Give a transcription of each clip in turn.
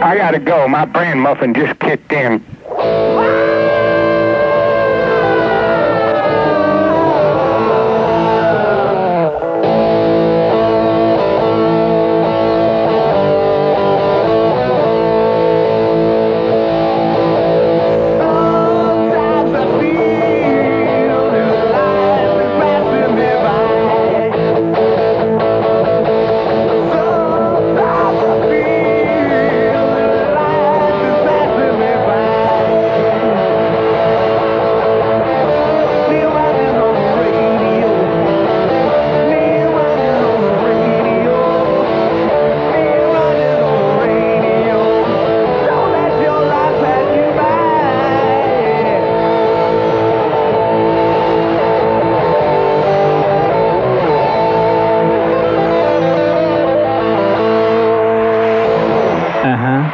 I gotta go. My bran muffin just kicked in.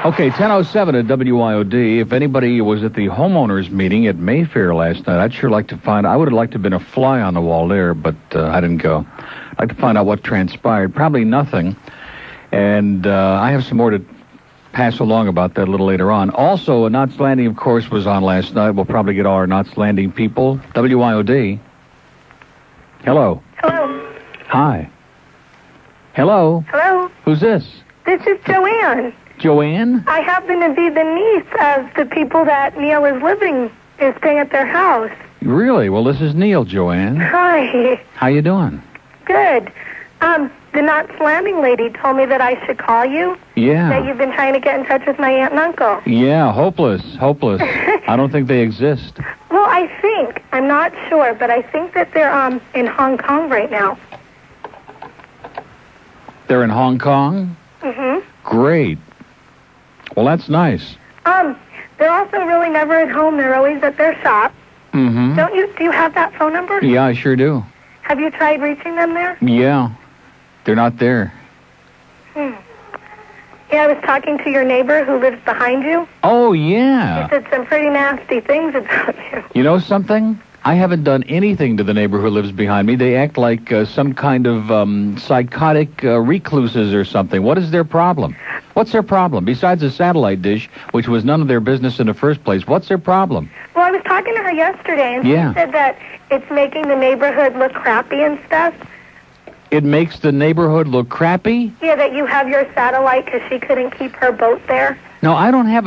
Okay, 10:07 at WIOD. If anybody was at the homeowners meeting at Mayfair last night, I'd sure like to find... I would have liked to have been a fly on the wall there, but I didn't go. I'd like to find out what transpired. Probably nothing. And I have some more to pass along about that a little later on. Also, Knots Landing, of course, was on last night. We'll probably get all our Knots Landing people. WIOD. Hello. Hello. Hi. Hello. Hello. Who's this? This is Joanne. Joanne? I happen to be the niece of the people that Neil is staying at their house. Really? Well, this is Neil, Joanne. Hi. How you doing? Good. The Knots Landing lady told me that I should call you. Yeah. That you've been trying to get in touch with my aunt and uncle. Yeah, hopeless. I don't think they exist. Well, I'm not sure, but I think that they're in Hong Kong right now. They're in Hong Kong? Mm-hmm. Great. Well, that's nice. They're also really never at home. They're always at their shop. Mm-hmm. Do you have that phone number? Yeah, I sure do. Have you tried reaching them there? Yeah. They're not there. Yeah, I was talking to your neighbor who lives behind you. Oh, yeah. He said some pretty nasty things about you. You know something? I haven't done anything to the neighbor who lives behind me. They act like some kind of psychotic recluses or something. What is their problem? What's their problem? Besides a satellite dish, which was none of their business in the first place, what's their problem? Well, I was talking to her yesterday, and she said that it's making the neighborhood look crappy and stuff. It makes the neighborhood look crappy? Yeah, that you have your satellite because she couldn't keep her boat there. No, I don't have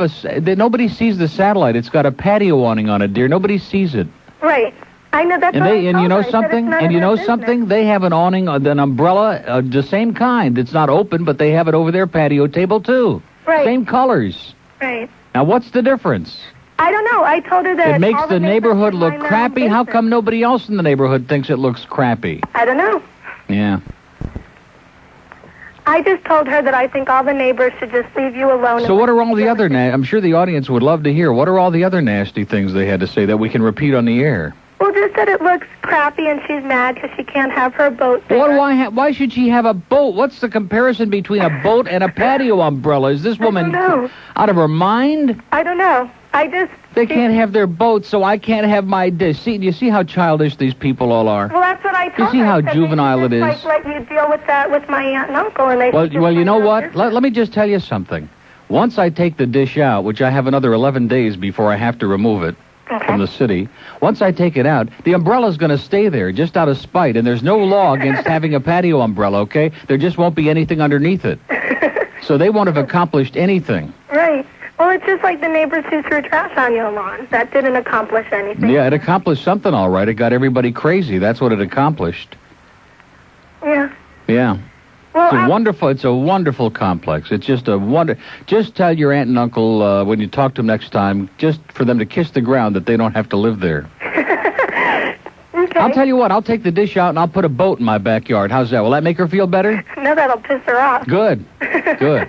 nobody sees the satellite. It's got a patio awning on it, dear. Nobody sees it. Right. I know that's. And you know something? And you know something? They have an awning, an umbrella, the same kind. It's not open, but they have it over their patio table too. Right. Same colors. Right. Now, what's the difference? I don't know. I told her that it makes the neighborhood look crappy. How come nobody else in the neighborhood thinks it looks crappy? I don't know. Yeah. I just told her that I think all the neighbors should just leave you alone. So what are all the other... I'm sure the audience would love to hear. What are all the other nasty things they had to say that we can repeat on the air? Well, just that it looks crappy and she's mad because she can't have her boat there. Why should she have a boat? What's the comparison between a boat and a patio umbrella? Is this woman out of her mind? I don't know. They can't have their boat, so I can't have my dish. See, do you see how childish these people all are? Well, that's what I told her. You see how juvenile it is? Like, let you deal with that with my aunt and uncle, and they. Well, you know what? Let me just tell you something. Once I take the dish out, which I have another 11 days before I have to remove it from the city. Once I take it out, the umbrella's going to stay there just out of spite, and there's no law against having a patio umbrella. Okay? There just won't be anything underneath it. So they won't have accomplished anything. Right. Well, it's just like the neighbors who threw trash on your lawn. That didn't accomplish anything. Yeah, it accomplished something, all right. It got everybody crazy. That's what it accomplished. Yeah. Yeah. Well, it's a wonderful complex. It's just a wonder. Just tell your aunt and uncle when you talk to them next time, just for them to kiss the ground that they don't have to live there. Okay. I'll tell you what, I'll take the dish out and I'll put a boat in my backyard. How's that? Will that make her feel better? No, that'll piss her off. Good. Good.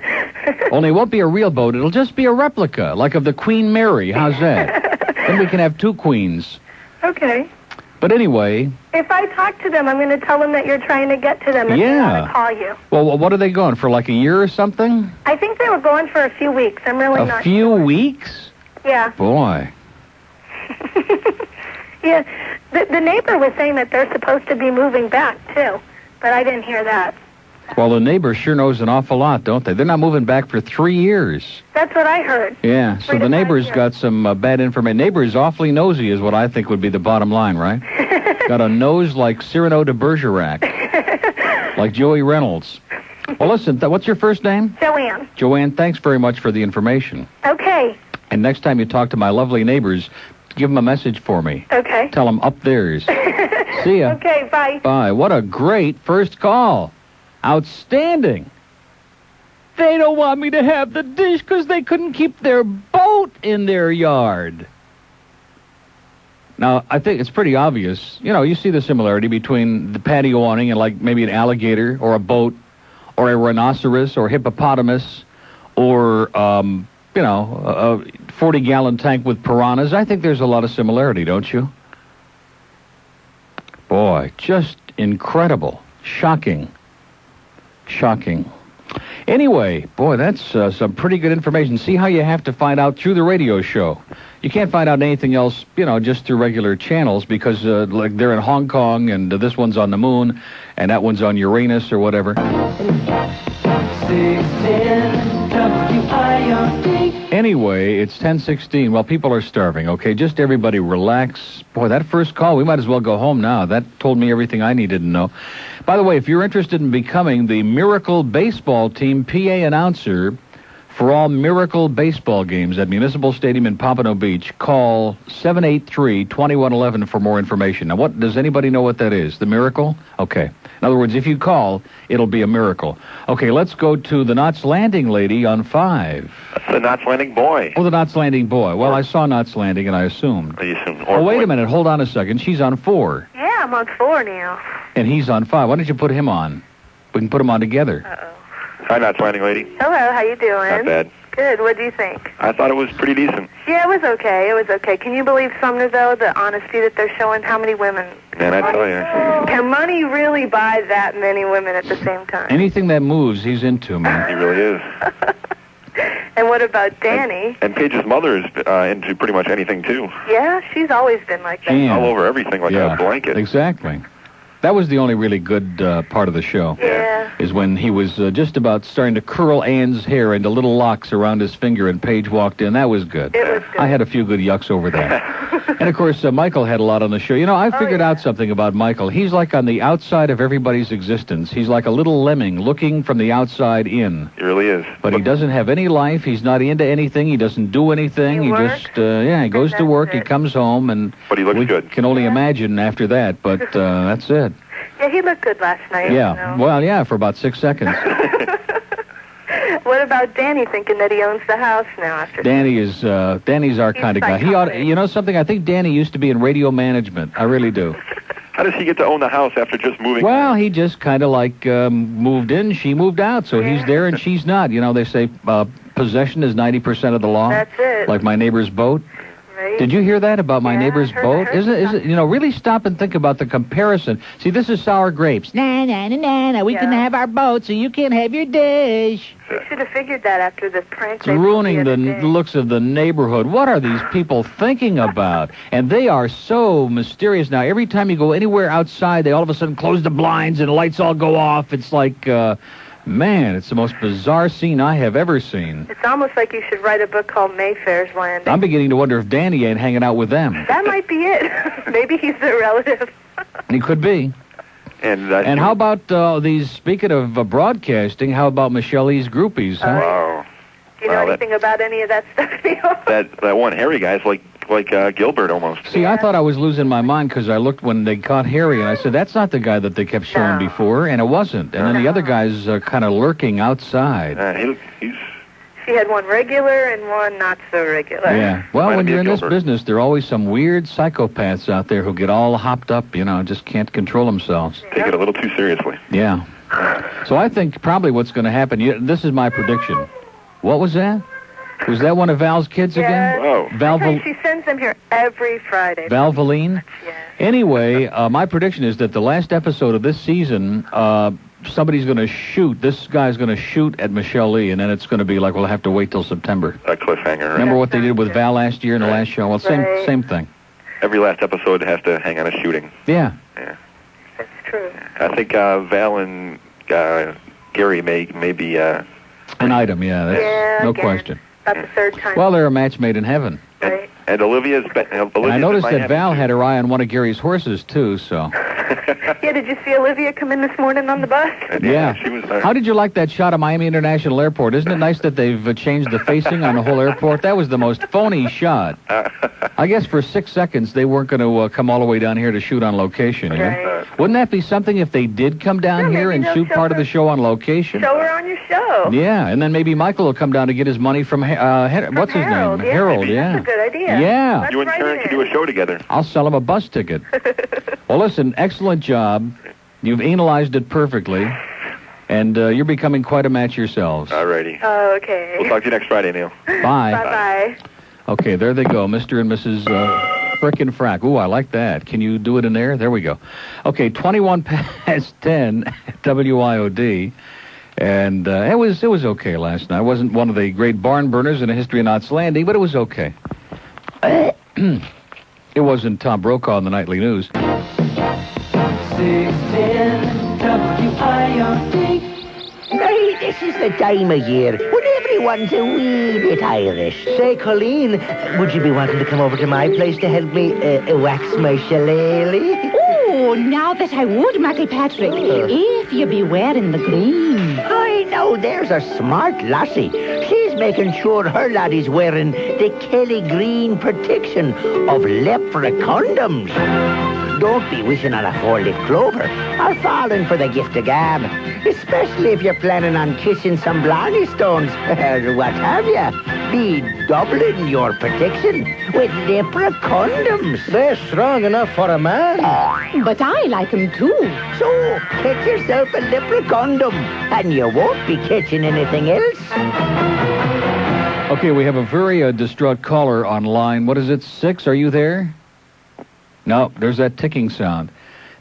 Only it won't be a real boat. It'll just be a replica, like of the Queen Mary. How's that? Then we can have two queens. Okay. But anyway... If I talk to them, I'm going to tell them that you're trying to get to them and they want to call you. Well, what are they going, for like a year or something? I think they were going for a few weeks. I'm really not sure. A few weeks? Yeah. Boy. Yeah. The neighbor was saying that they're supposed to be moving back, too. But I didn't hear that. Well, the neighbor sure knows an awful lot, don't they? They're not moving back for 3 years. That's what I heard. Yeah, so the neighbor's got some bad information. Neighbor is awfully nosy is what I think would be the bottom line, right? Got a nose like Cyrano de Bergerac. Like Joey Reynolds. Well, listen, what's your first name? Joanne. Joanne, thanks very much for the information. Okay. And next time you talk to my lovely neighbors, give them a message for me. Okay. Tell them up theirs. See ya. Okay, bye. Bye. What a great first call. Outstanding. They don't want me to have the dish because they couldn't keep their boat in their yard. Now, I think it's pretty obvious. You know, you see the similarity between the patio awning and like maybe an alligator or a boat or a rhinoceros or hippopotamus or, a 40-gallon tank with piranhas. I think there's a lot of similarity, don't you? Boy, just incredible. Shocking. Anyway, boy, that's some pretty good information. See how you have to find out through the radio show. You can't find out anything else, just through regular channels because, like, they're in Hong Kong and this one's on the moon and that one's on Uranus or whatever. Anyway, it's 10:16. Well, people are starving, okay? Just everybody relax. Boy, that first call, we might as well go home now. That told me everything I needed to know. By the way, if you're interested in becoming the Miracle Baseball Team PA announcer for all Miracle baseball games at Municipal Stadium in Pompano Beach, call 783-2111 for more information. Now, does anybody know what that is? The Miracle? Okay. In other words, if you call, it'll be a miracle. Okay, let's go to the Knots Landing lady on 5. That's the Knots Landing boy. Oh, the Knots Landing boy. Well, I saw Knots Landing, and I assumed. You assumed. Oh, wait a minute. Hold on a second. She's on 4. Yeah, I'm on 4 now. And he's on 5. Why don't you put him on? We can put them on together. Uh-oh. Hi, Knots Landing lady. Hello, how you doing? Not bad. Good, what do you think? I thought it was pretty decent. Yeah, it was okay. Can you believe, Sumner, though, the honesty that they're showing? How many women? Man, I tell you. Can money really buy that many women at the same time? Anything that moves, he's into, man. He really is. And what about Danny? And Paige's mother is into pretty much anything, too. Yeah, she's always been like that. Yeah. All over everything, like a blanket. Exactly. That was the only really good part of the show. Yeah. Is when he was just about starting to curl Ann's hair into little locks around his finger and Paige walked in. That was good. It was good. I had a few good yucks over there. And, of course, Michael had a lot on the show. I figured out something about Michael. He's like on the outside of everybody's existence. He's like a little lemming looking from the outside in. He really is. But he doesn't have any life. He's not into anything. He doesn't do anything. He just, he goes to work. He comes home. But he looks good. Can only imagine after that, but that's it. Yeah, he looked good last night. Yeah, well, yeah, for about 6 seconds. What about Danny thinking that he owns the house now after Danny's our kind of guy. He ought, something, I think Danny used to be in radio management. I really do. How does he get to own the house after just moving? Well, he just kind of like moved in, she moved out, so he's there and she's not. They say possession is 90% of the law. That's it. Like my neighbor's boat. Right. Did you hear that about my neighbor's boat? Is it? Really stop and think about the comparison. See, this is sour grapes. Nah. We can have our boat, so you can't have your dish. You should have figured that after the prank. It's ruining the looks of the neighborhood. What are these people thinking about? And they are so mysterious now. Every time you go anywhere outside, they all of a sudden close the blinds and the lights all go off. It's like... Man, it's the most bizarre scene I have ever seen. It's almost like you should write a book called Mayfair's Landing. I'm beginning to wonder if Danny ain't hanging out with them. That might be it. Maybe he's their relative. He could be. And how about these, speaking of broadcasting, how about Michelle E's groupies, huh? Wow. Do you know anything about any of that stuff, Neil? That one Harry guy's like Gilbert almost. See, I thought I was losing my mind because I looked when they caught Harry, and I said, that's not the guy that they kept showing before, and it wasn't. And then the other guy's kind of lurking outside. She had one regular and one not so regular. Yeah. Well, when you're in this business, there are always some weird psychopaths out there who get all hopped up, just can't control themselves. Take it a little too seriously. Yeah. So I think probably what's going to happen, this is my prediction. What was that? Was that one of Val's kids again? Wow. She sends them here every Friday. Valvoline? Yeah. Anyway, my prediction is that the last episode of this season, somebody's going to shoot. This guy's going to shoot at Michelle E., and then it's going to be like we'll have to wait till September. A cliffhanger. Right? Remember what they did with Val last year in the last show? Well, same thing. Every last episode has to hang on a shooting. Yeah. That's true. I think Val and Gary may be an item. Yeah, that's no again. question. About the third time. Well, they're a match made in heaven. Right. and Olivia's. And I noticed that Val had her eye on one of Gary's horses too. So. Yeah, did you see Olivia come in this morning on the bus? Yeah. She was there. How did you like that shot of Miami International Airport? Isn't it nice that they've changed the facing on the whole airport? That was the most phony shot. I guess for 6 seconds they weren't going to come all the way down here to shoot on location. You know? Right. Wouldn't that be something if they did come down here and shoot part of the show on location? Show her on your show. Yeah, and then maybe Michael will come down to get his money from what's his name? Yeah, Harold. maybe Yeah. That's a good idea. Yeah. Let's You and write Karen it could in. do a show together. I'll sell him a bus ticket. Well, listen, excellent job. You've analyzed it perfectly, and you're becoming quite a match yourselves. All righty. Oh, okay. We'll talk to you next Friday, Neil. Bye. Bye-bye. Okay, there they go, Mr. and Mrs. Frickin' Frack. Ooh, I like that. Can you do it in there? There we go. Okay, 21 past 10 at WIOD. And it was okay last night. It wasn't one of the great barn burners in the history of Knots Landing, but it was okay. It wasn't Tom Brokaw in the nightly news. 610 WIOD. Hey, this is the time of year when everyone's a wee bit Irish. Say, Colleen, would you be wanting to come over to my place to help me wax my shillelagh? Oh, now that I would, Matty Patrick, if you be wearing the green. I know, there's a smart lassie. She's making sure her laddie's wearing the Kelly Green protection of leopard condoms. Don't be wishing on a four-leaf clover or falling for the gift of gab, especially if you're planning on kissing some blarney stones or what have you. Be doubling your protection with leopard condoms. They're strong enough for a man. But I like 'em too. So, get yourself a leopard condom, and you won't be catching anything else. Okay, we have a very distraught caller on line. What is it, 6? Are you there? No, there's that ticking sound.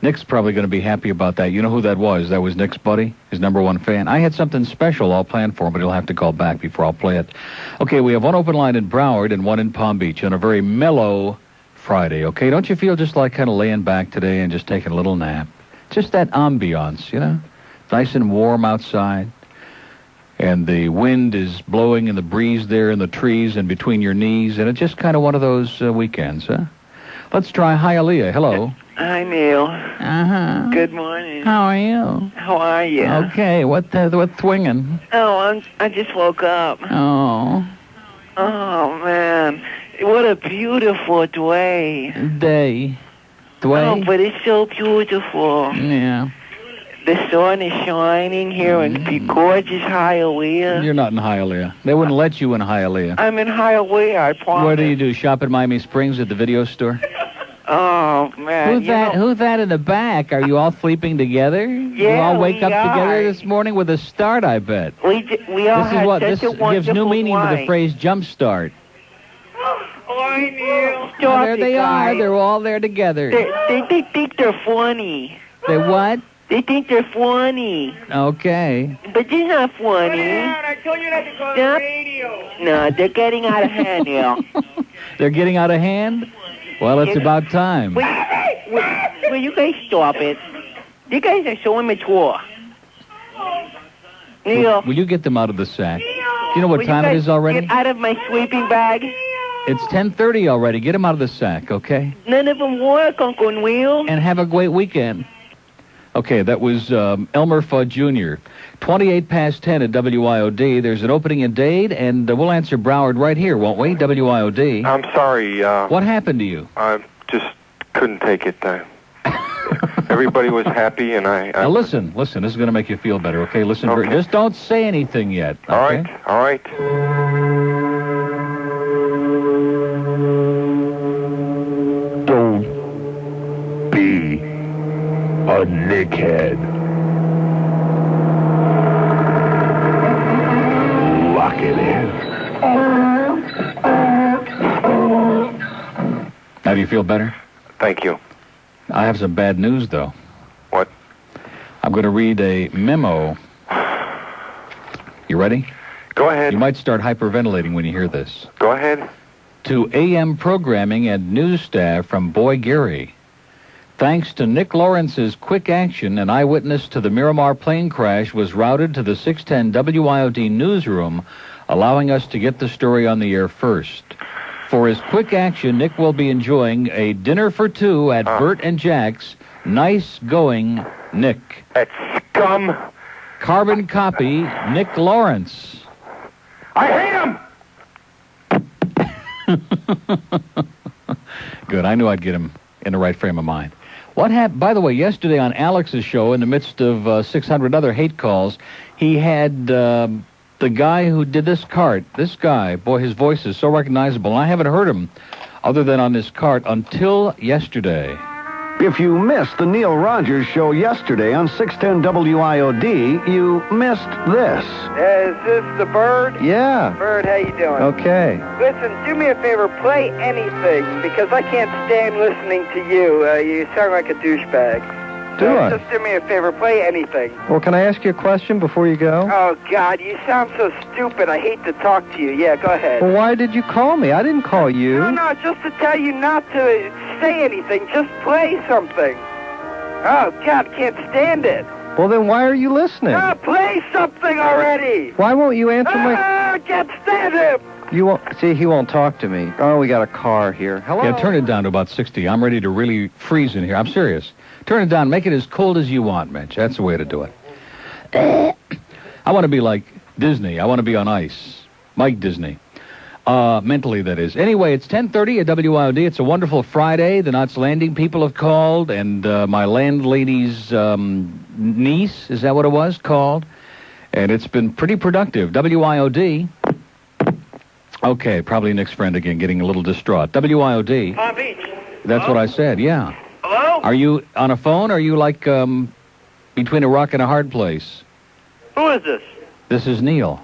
Nick's probably going to be happy about that. You know who that was? That was Nick's buddy, his #1 fan. I had something special all planned for him, but he'll have to call back before I'll play it. Okay, we have one open line in Broward and one in Palm Beach on a very mellow Friday, okay? Don't you feel just like kind of laying back today and just taking a little nap? Just that ambiance, you know? Nice and warm outside. And the wind is blowing and the breeze there in the trees and between your knees. And it's just kind of one of those weekends, huh? Let's try Hialeah. Hello. Hi, Neil. Uh-huh. Good morning. How are you? How are you? Okay, what's swinging? Oh, I just woke up. Oh. Oh, man. What a beautiful day. Day. Oh, but it's so beautiful. Yeah. The sun is shining here in gorgeous Hialeah. You're not in Hialeah. They wouldn't let you in Hialeah. I'm in Hialeah, I promise. What do you do, shop at Miami Springs at the video store? Oh, man. Who's that in the back? Are you all sleeping together? Yeah, you all wake we up together are. this morning with a start, I bet. We all This is had what such this a wonderful gives new meaning to the night. phrase jump start. Hi, Neil. Oh, there they are. They're all there together. They think they're funny. They what? They think they're funny. Okay. But they're not funny. I told you not to call Yep. the radio. No, they're getting out of hand now. They're getting out of hand? Well, it's about time. Will you guys stop it? You guys are so immature. Neil. Will you get them out of the sack? Do you know what will time you it guys is already? Get out of my sleeping bag. It's 10:30 already. Get them out of the sack, okay? None of them work, Uncle Neil. And have a great weekend. Okay, that was Elmer Fudd Jr. 28 past 10 at WIOD. There's an opening in Dade, and we'll answer Broward right here, won't we? WIOD. I'm sorry. What happened to you? I just couldn't take it. Everybody was happy, and I Now listen. This is going to make you feel better, okay? Listen, Okay. just don't say anything yet. Okay? All right. Don't be a nickhead. Lock it in. Now do you feel better? Thank you. I have some bad news, though. What? I'm going to read a memo. You ready? Go ahead. You might start hyperventilating when you hear this. Go ahead. To AM programming and news staff from Boy Gary. Thanks to Nick Lawrence's quick action, an eyewitness to the Miramar plane crash was routed to the 610 WIOD newsroom, allowing us to get the story on the air first. For his quick action, Nick will be enjoying a dinner for two at Bert and Jack's. Nice going, Nick. That scum. Carbon copy, Nick Lawrence. I hate him! Good. I knew I'd get him in the right frame of mind. What happened? By the way, yesterday on Alex's show, in the midst of 600 other hate calls, he had the guy who did this cart. This guy, boy, his voice is so recognizable. And I haven't heard him other than on this cart until yesterday. If you missed the Neil Rogers show yesterday on 610 WIOD, you missed this. Is this the Bird? Yeah. Bird, how you doing? Okay. Listen, do me a favor, play anything, because I can't stand listening to you. You sound like a douchebag. Just do me a favor, play anything. Well, can I ask you a question before you go? Oh, God, you sound so stupid. I hate to talk to you. Yeah, go ahead. Well, why did you call me? I didn't call you. No, just to tell you not to say anything. Just play something. Oh, God, can't stand it. Well, then why are you listening? Play something already. Why won't you answer my... I can't stand him. You won't... See, he won't talk to me. Oh, we got a car here. Hello? Yeah, turn it down to about 60. I'm ready to really freeze in here. I'm serious. Turn it down. Make it as cold as you want, Mitch. That's the way to do it. I want to be like Disney. I want to be on ice. Mike Disney. Mentally, that is. Anyway, it's 10:30 at WIOD. It's a wonderful Friday. The Knots Landing people have called, and my landlady's niece, is that what it was, called? And it's been pretty productive. WIOD. Okay, probably Nick's friend again, getting a little distraught. WIOD. Palm Beach. That's what I said, yeah. Hello? Are you on a phone, or are you like between a rock and a hard place? Who is this? This is Neil.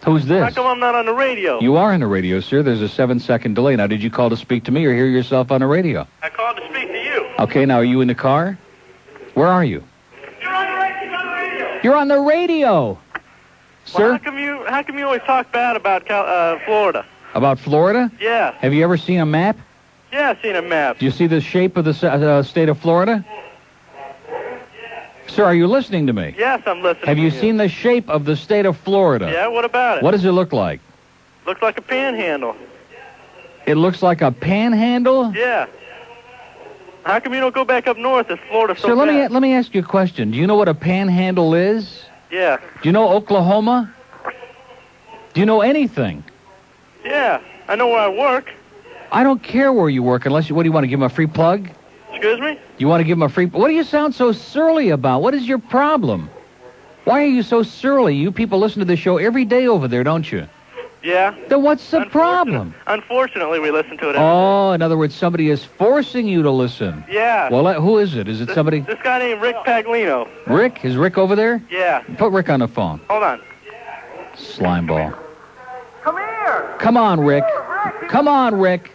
Who's this? How come I'm not on the radio? You are on the radio, sir. There's a 7-second delay. Now, did you call to speak to me or hear yourself on the radio? I called to speak to you. Okay, now, are you in the car? Where are you? You're on the radio. You're on the radio! Sir? Well, how come you always talk bad about Florida? About Florida? Yeah. Have you ever seen a map? Yeah, I've seen a map. Do you see the shape of the state of Florida? Sir, are you listening to me? Yes, I'm listening. Have you seen the shape of the state of Florida? Yeah, what about it? What does it look like? Looks like a panhandle. It looks like a panhandle? Yeah. How come you don't go back up north if Florida's so Sir, bad? let me ask you a question. Do you know what a panhandle is? Yeah. Do you know Oklahoma? Do you know anything? Yeah, I know where I work. I don't care where you work unless you... What, do you want to give him a free plug? Excuse me? You want to give him a free... What do you sound so surly about? What is your problem? Why are you so surly? You people listen to the show every day over there, don't you? Yeah. Then what's the problem? Unfortunately, we listen to it every Oh, in other words, somebody is forcing you to listen. Yeah. Well, who is it? Is it somebody... This guy named Rick Paglino. Rick? Is Rick over there? Yeah. Put Rick on the phone. Hold on. Slimeball. Come here. Come on, Rick. Come on, Rick.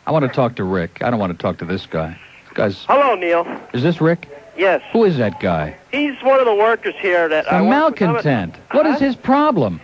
I want to talk to Rick. I don't want to talk to this guy. This guy's... Hello, Neil. Is this Rick? Yes. Who is that guy? He's one of the workers here that A malcontent. What is his problem?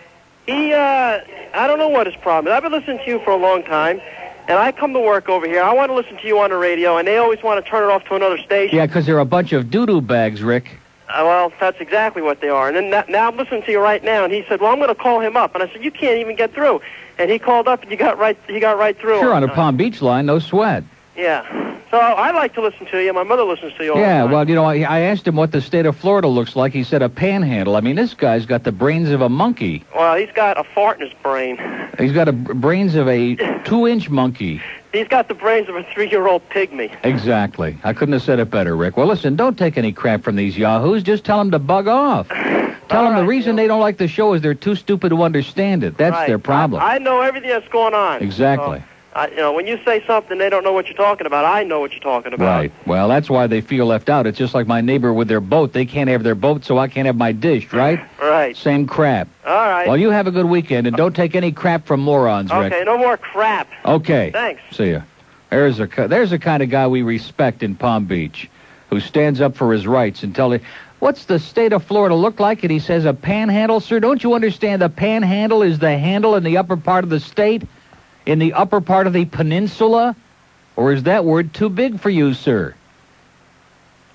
I don't know what his problem is. I've been listening to you for a long time, and I come to work over here. I want to listen to you on the radio, and they always want to turn it off to another station. Yeah, because they're a bunch of doo-doo bags, Rick. Well, that's exactly what they are. And then now I'm listening to you right now, and he said, well, I'm going to call him up. And I said, you can't even get through. And he called up, and he got right through. Sure, on the Palm Beach line, no sweat. Yeah. So I like to listen to you. My mother listens to you all the time. Well, you know, I asked him what the state of Florida looks like. He said a panhandle. I mean, this guy's got the brains of a monkey. Well, he's got a fart in his brain. He's got brains of a 2-inch monkey. He's got the brains of a 3-year-old pygmy. Exactly. I couldn't have said it better, Rick. Well, listen, don't take any crap from these yahoos. Just tell them to bug off. Tell them the reason they don't like the show is they're too stupid to understand it. That's their problem. I know everything that's going on. Exactly. So, when you say something, they don't know what you're talking about. I know what you're talking about. Right. Well, that's why they feel left out. It's just like my neighbor with their boat. They can't have their boat, so I can't have my dish, right? Right. Same crap. All right. Well, you have a good weekend, and don't take any crap from morons, Rick. Okay, no more crap. Okay. Thanks. See ya. There's the kind of guy we respect in Palm Beach, who stands up for his rights and tell you, what's the state of Florida look like? And he says a panhandle, sir. Don't you understand the panhandle is the handle in the upper part of the state? In the upper part of the peninsula? Or is that word too big for you, sir?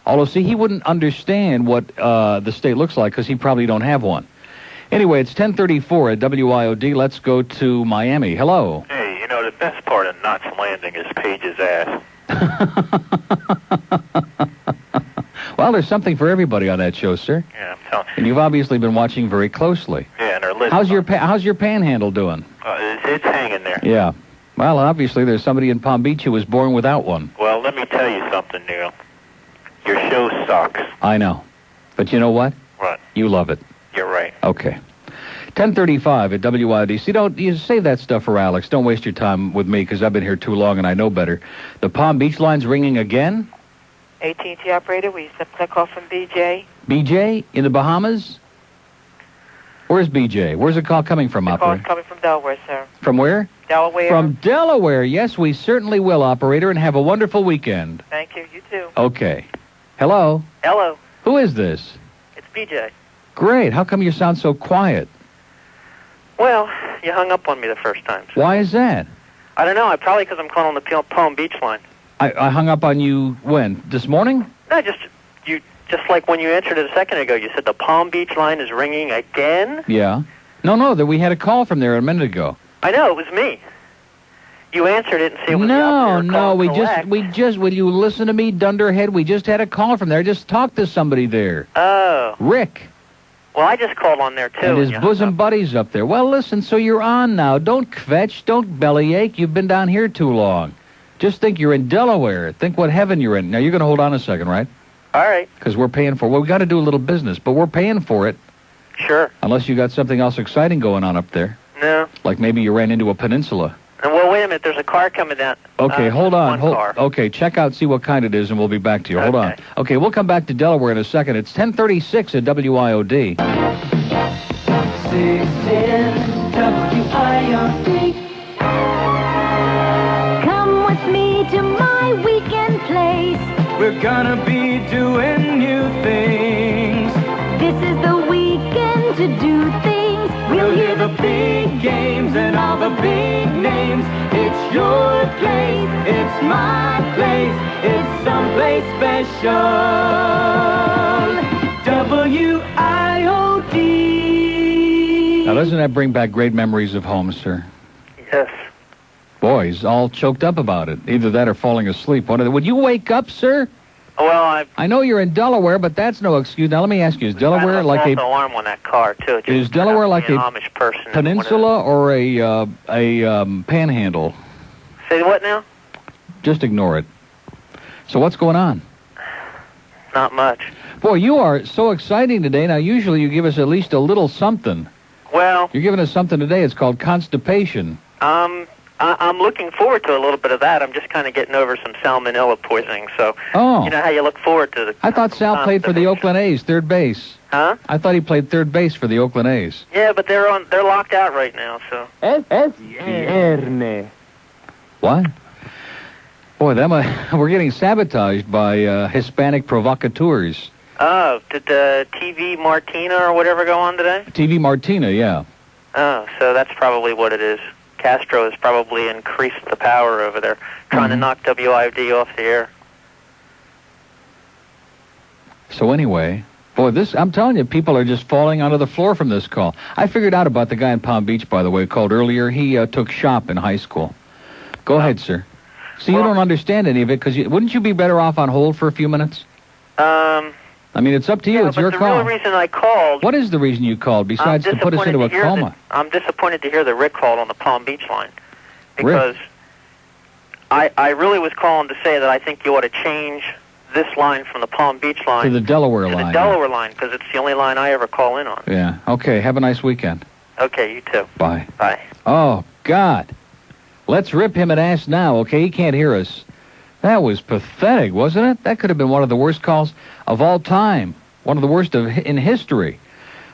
Although, see, he wouldn't understand what the state looks like because he probably don't have one. Anyway, it's 10:34 at WIOD. Let's go to Miami. Hello. Hey, you know, the best part of Knots Landing is Paige's ass. Well, there's something for everybody on that show, sir. Yeah, I'm telling you. And you've obviously been watching very closely. Yeah, and our list. How's your panhandle doing? It's hanging there. Yeah. Well, obviously there's somebody in Palm Beach who was born without one. Well, let me tell you something, Neil. Your show sucks. I know. But you know what? What? You love it. You're right. Okay. 10:35 at WIOD. See, you save that stuff for Alex. Don't waste your time with me because I've been here too long and I know better. The Palm Beach line's ringing again? AT&T operator, we accept a call from BJ. BJ in the Bahamas? Where's BJ? Where's the call coming from, operator? The call's coming from Delaware, sir. From where? Delaware. From Delaware. Yes, we certainly will, operator, and have a wonderful weekend. Thank you. You too. Okay. Hello? Hello. Who is this? It's BJ. Great. How come you sound so quiet? Well, you hung up on me the first time. So. Why is that? I don't know. Probably because I'm calling on the Palm Beach line. I hung up on you when? This morning? No, just like when you answered it a second ago. You said the Palm Beach line is ringing again? Yeah. No, that we had a call from there a minute ago. I know, it was me. You answered it and said it was No, will you listen to me, dunderhead? We just had a call from there. I just talked to somebody there. Oh. Rick. Well, I just called on there, too. And his bosom buddies up there. Well, listen, so you're on now. Don't kvetch. Don't bellyache. You've been down here too long. Just think you're in Delaware. Think what heaven you're in. Now, you're going to hold on a second, right? All right. Because we're paying for it. Well, we got to do a little business, but we're paying for it. Sure. Unless you got something else exciting going on up there. No. Like maybe you ran into a peninsula. Well, wait a minute. There's a car coming down. Okay, hold on. Car. Okay, check out, see what kind it is, and we'll be back to you. Hold on. Okay, we'll come back to Delaware in a second. It's 10:36 at WIOD. 610 WIOD. Come with me to my weekend place. We're gonna be doing new things. This is the weekend to do things. We'll hear the big games and all the big names. It's your place, it's my place, it's someplace special. WIOD. Now, doesn't that bring back great memories of home, sir? Yes. Boy, he's all choked up about it. Either that or falling asleep. Would you wake up, sir? Well, I know you're in Delaware, but that's no excuse. Now, let me ask you, is Delaware like a... alarm on that car, too. Is Delaware like a Amish person peninsula or a panhandle? Say what now? Just ignore it. So what's going on? Not much. Boy, you are so exciting today. Now, usually you give us at least a little something. Well... You're giving us something today. It's called constipation. I'm looking forward to a little bit of that. I'm just kind of getting over some salmonella poisoning, so... Oh. You know how you look forward to the... I thought Sal played for the Oakland A's, third base. Huh? I thought he played third base for the Oakland A's. Yeah, but they're locked out right now, so... What? Boy, we're getting sabotaged by Hispanic provocateurs. Oh, did the TV Martina or whatever go on today? TV Martina, yeah. Oh, so that's probably what it is. Castro has probably increased the power over there, trying to knock WIOD off the air. So anyway, boy, I'm telling you, people are just falling onto the floor from this call. I figured out about the guy in Palm Beach, by the way, called earlier. He took shop in high school. Go ahead, sir. See, you don't understand any of it, because wouldn't you be better off on hold for a few minutes? I mean, it's up to you. It's your call. The real reason I called... What is the reason you called, besides to put us into a coma? I'm disappointed to hear that Rick called on the Palm Beach line. Because I really was calling to say that I think you ought to change this line from the Palm Beach line... To the Delaware line. To the Delaware line, because it's the only line I ever call in on. Yeah. Okay, have a nice weekend. Okay, you too. Bye. Bye. Oh, God. Let's rip him an ass now, okay? He can't hear us. That was pathetic, wasn't it? That could have been one of the worst calls of all time. One of the worst in history.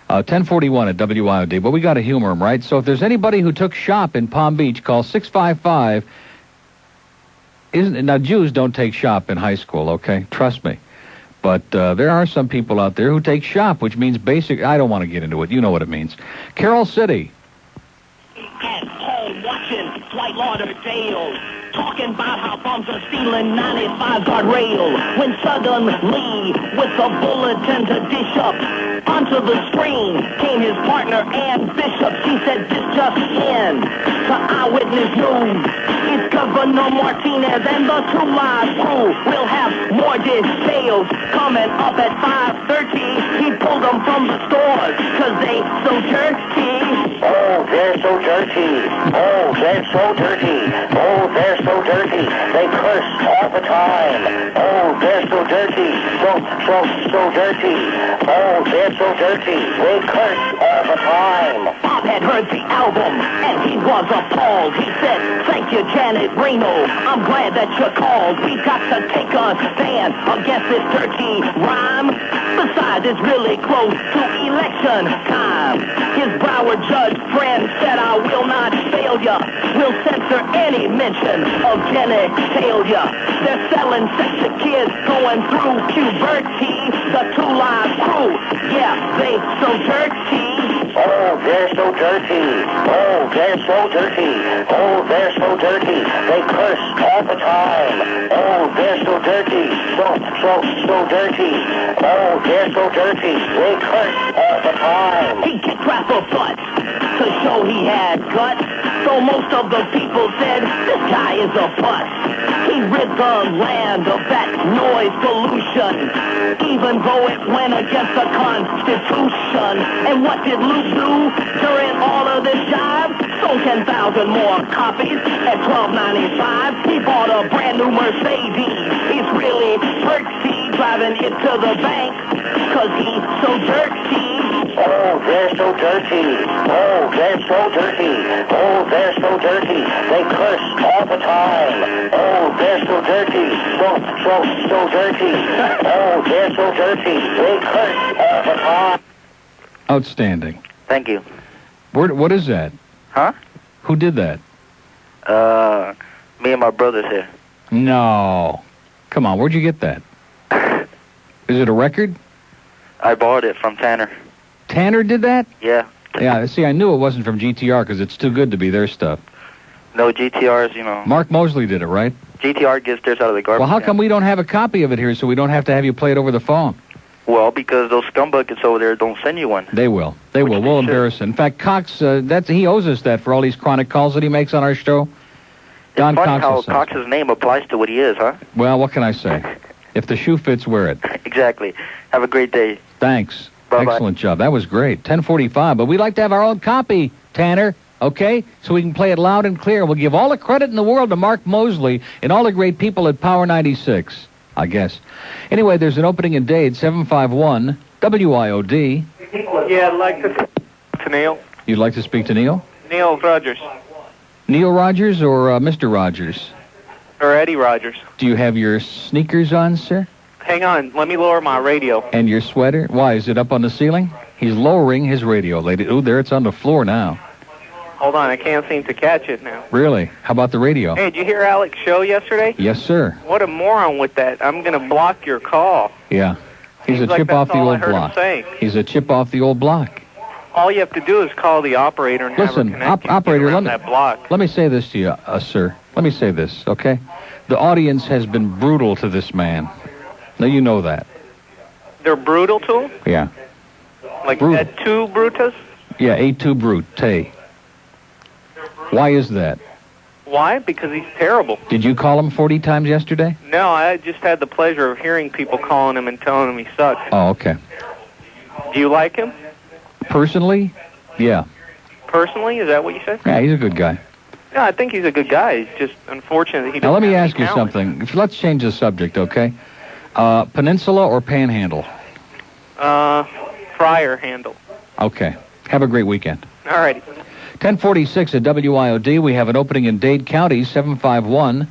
1041 at WIOD. But we got to humor him, right? So if there's anybody who took shop in Palm Beach, call 655. Now, Jews don't take shop in high school, okay? Trust me. But there are some people out there who take shop, which means basic... I don't want to get into it. You know what it means. Carol City. at home watching Dwight Lauderdale, talking about how bombs are stealing 95 guardrail. When suddenly, with a bulletin to dish up, onto the screen came his partner, Ann Bishop. She said, this just in to Eyewitness News. It's Governor Martinez and the 2 Live crew. We'll have more details coming up at 5:30. He pulled them from the stores, cause they so dirty. Oh, they're so dirty. Oh, they're so dirty. Oh, they're so dirty. They curse all the time. Oh, they're so dirty. So dirty. Oh, they're so dirty. They curse all the time. Bob had heard the album, and he was appalled. He said, thank you, Janet Reno. I'm glad that you called. We've got to take a stand against this dirty rhyme. Besides, it's really close to election time. His Broward judge friend said, I will not fail ya. We'll censor any mention of genitalia. They're selling sex to kids going through puberty. The 2 Live crew, yeah, they so dirty. Oh, they're so dirty. Oh, they're so dirty. Oh, they're so dirty. They curse all the time. Oh, they're so dirty. So dirty. Oh, they're so dirty. They curse all the time. He kicked Rapper butt to show he had guts. So most of the people said, this guy is a bust. He rid the land of that noise pollution, even though it went against the Constitution. And what did Luke do during all of this jive? Sold 10,000 more copies at $12.95. He bought a brand new Mercedes. He's really pretty driving it to the bank, cause he's so dirty. Oh, they're so dirty. Oh, they're so dirty. Oh, they're so dirty. They curse all the time. Oh, they're so dirty. So dirty. Oh, they're so dirty. They curse all the time. Outstanding. Thank you. What is that? Huh? Who did that? Me and my brothers here. No. Come on, where'd you get that? Is it a record? I borrowed it from Tanner. Tanner did that? Yeah. Yeah, see, I knew it wasn't from GTR because it's too good to be their stuff. No, GTR's, you know. Mark Mosley did it, right? GTR gets theirs out of the garbage. Well, how come we don't have a copy of it here so we don't have to have you play it over the phone? Well, because those scumbuckets over there don't send you one. They will. They will. We'll embarrass him. In fact, Cox, he owes us that for all these chronic calls that he makes on our show. Don It's funny Cox how Cox's name applies to what he is, huh? Well, what can I say? If the shoe fits, wear it. Exactly. Have a great day. Thanks. Bye-bye. Excellent job. That was great. 10:45. But we'd like to have our own copy, Tanner. Okay? So we can play it loud and clear. We'll give all the credit in the world to Mark Mosley and all the great people at Power 96, I guess. Anyway, there's an opening in Dade, 751 WIOD. Yeah, I'd like to Neil. You'd like to speak to Neil? Neil Rogers. Neil Rogers or Mr. Rogers? Or Eddie Rogers. Do you have your sneakers on, sir? Hang on, let me lower my radio. And your sweater? Why, is it up on the ceiling? He's lowering his radio, lady. Ooh, there, it's on the floor now. Hold on, I can't seem to catch it now. Really? How about the radio? Hey, did you hear Alex' show yesterday? Yes, sir. What a moron with that. I'm going to block your call. Yeah. He's Seems a chip like off that's the all I old heard block. him say. He's a chip off the old block. All you have to do is call the operator and Listen, have her connect you operator, around that block. let me say this to you, sir. Let me say this, okay? The audience has been brutal to this man. Now, you know that. They're brutal to him? Yeah. Like Brutal. Ed 2 Brutus? Yeah, A2 Brute. Why is that? Why? Because he's terrible. Did you call him 40 times yesterday? No, I just had the pleasure of hearing people calling him and telling him he sucks. Oh, okay. Do you like him? Personally? Yeah. Personally? Is that what you said? Yeah, he's a good guy. No, I think he's a good guy. It's just unfortunate that he doesn't Now, let me have ask any you talent. something. Let's change the subject, okay? Peninsula or Panhandle? Fryer handle. Okay. Have a great weekend. All righty. 1046 at WIOD. We have an opening in Dade County, 751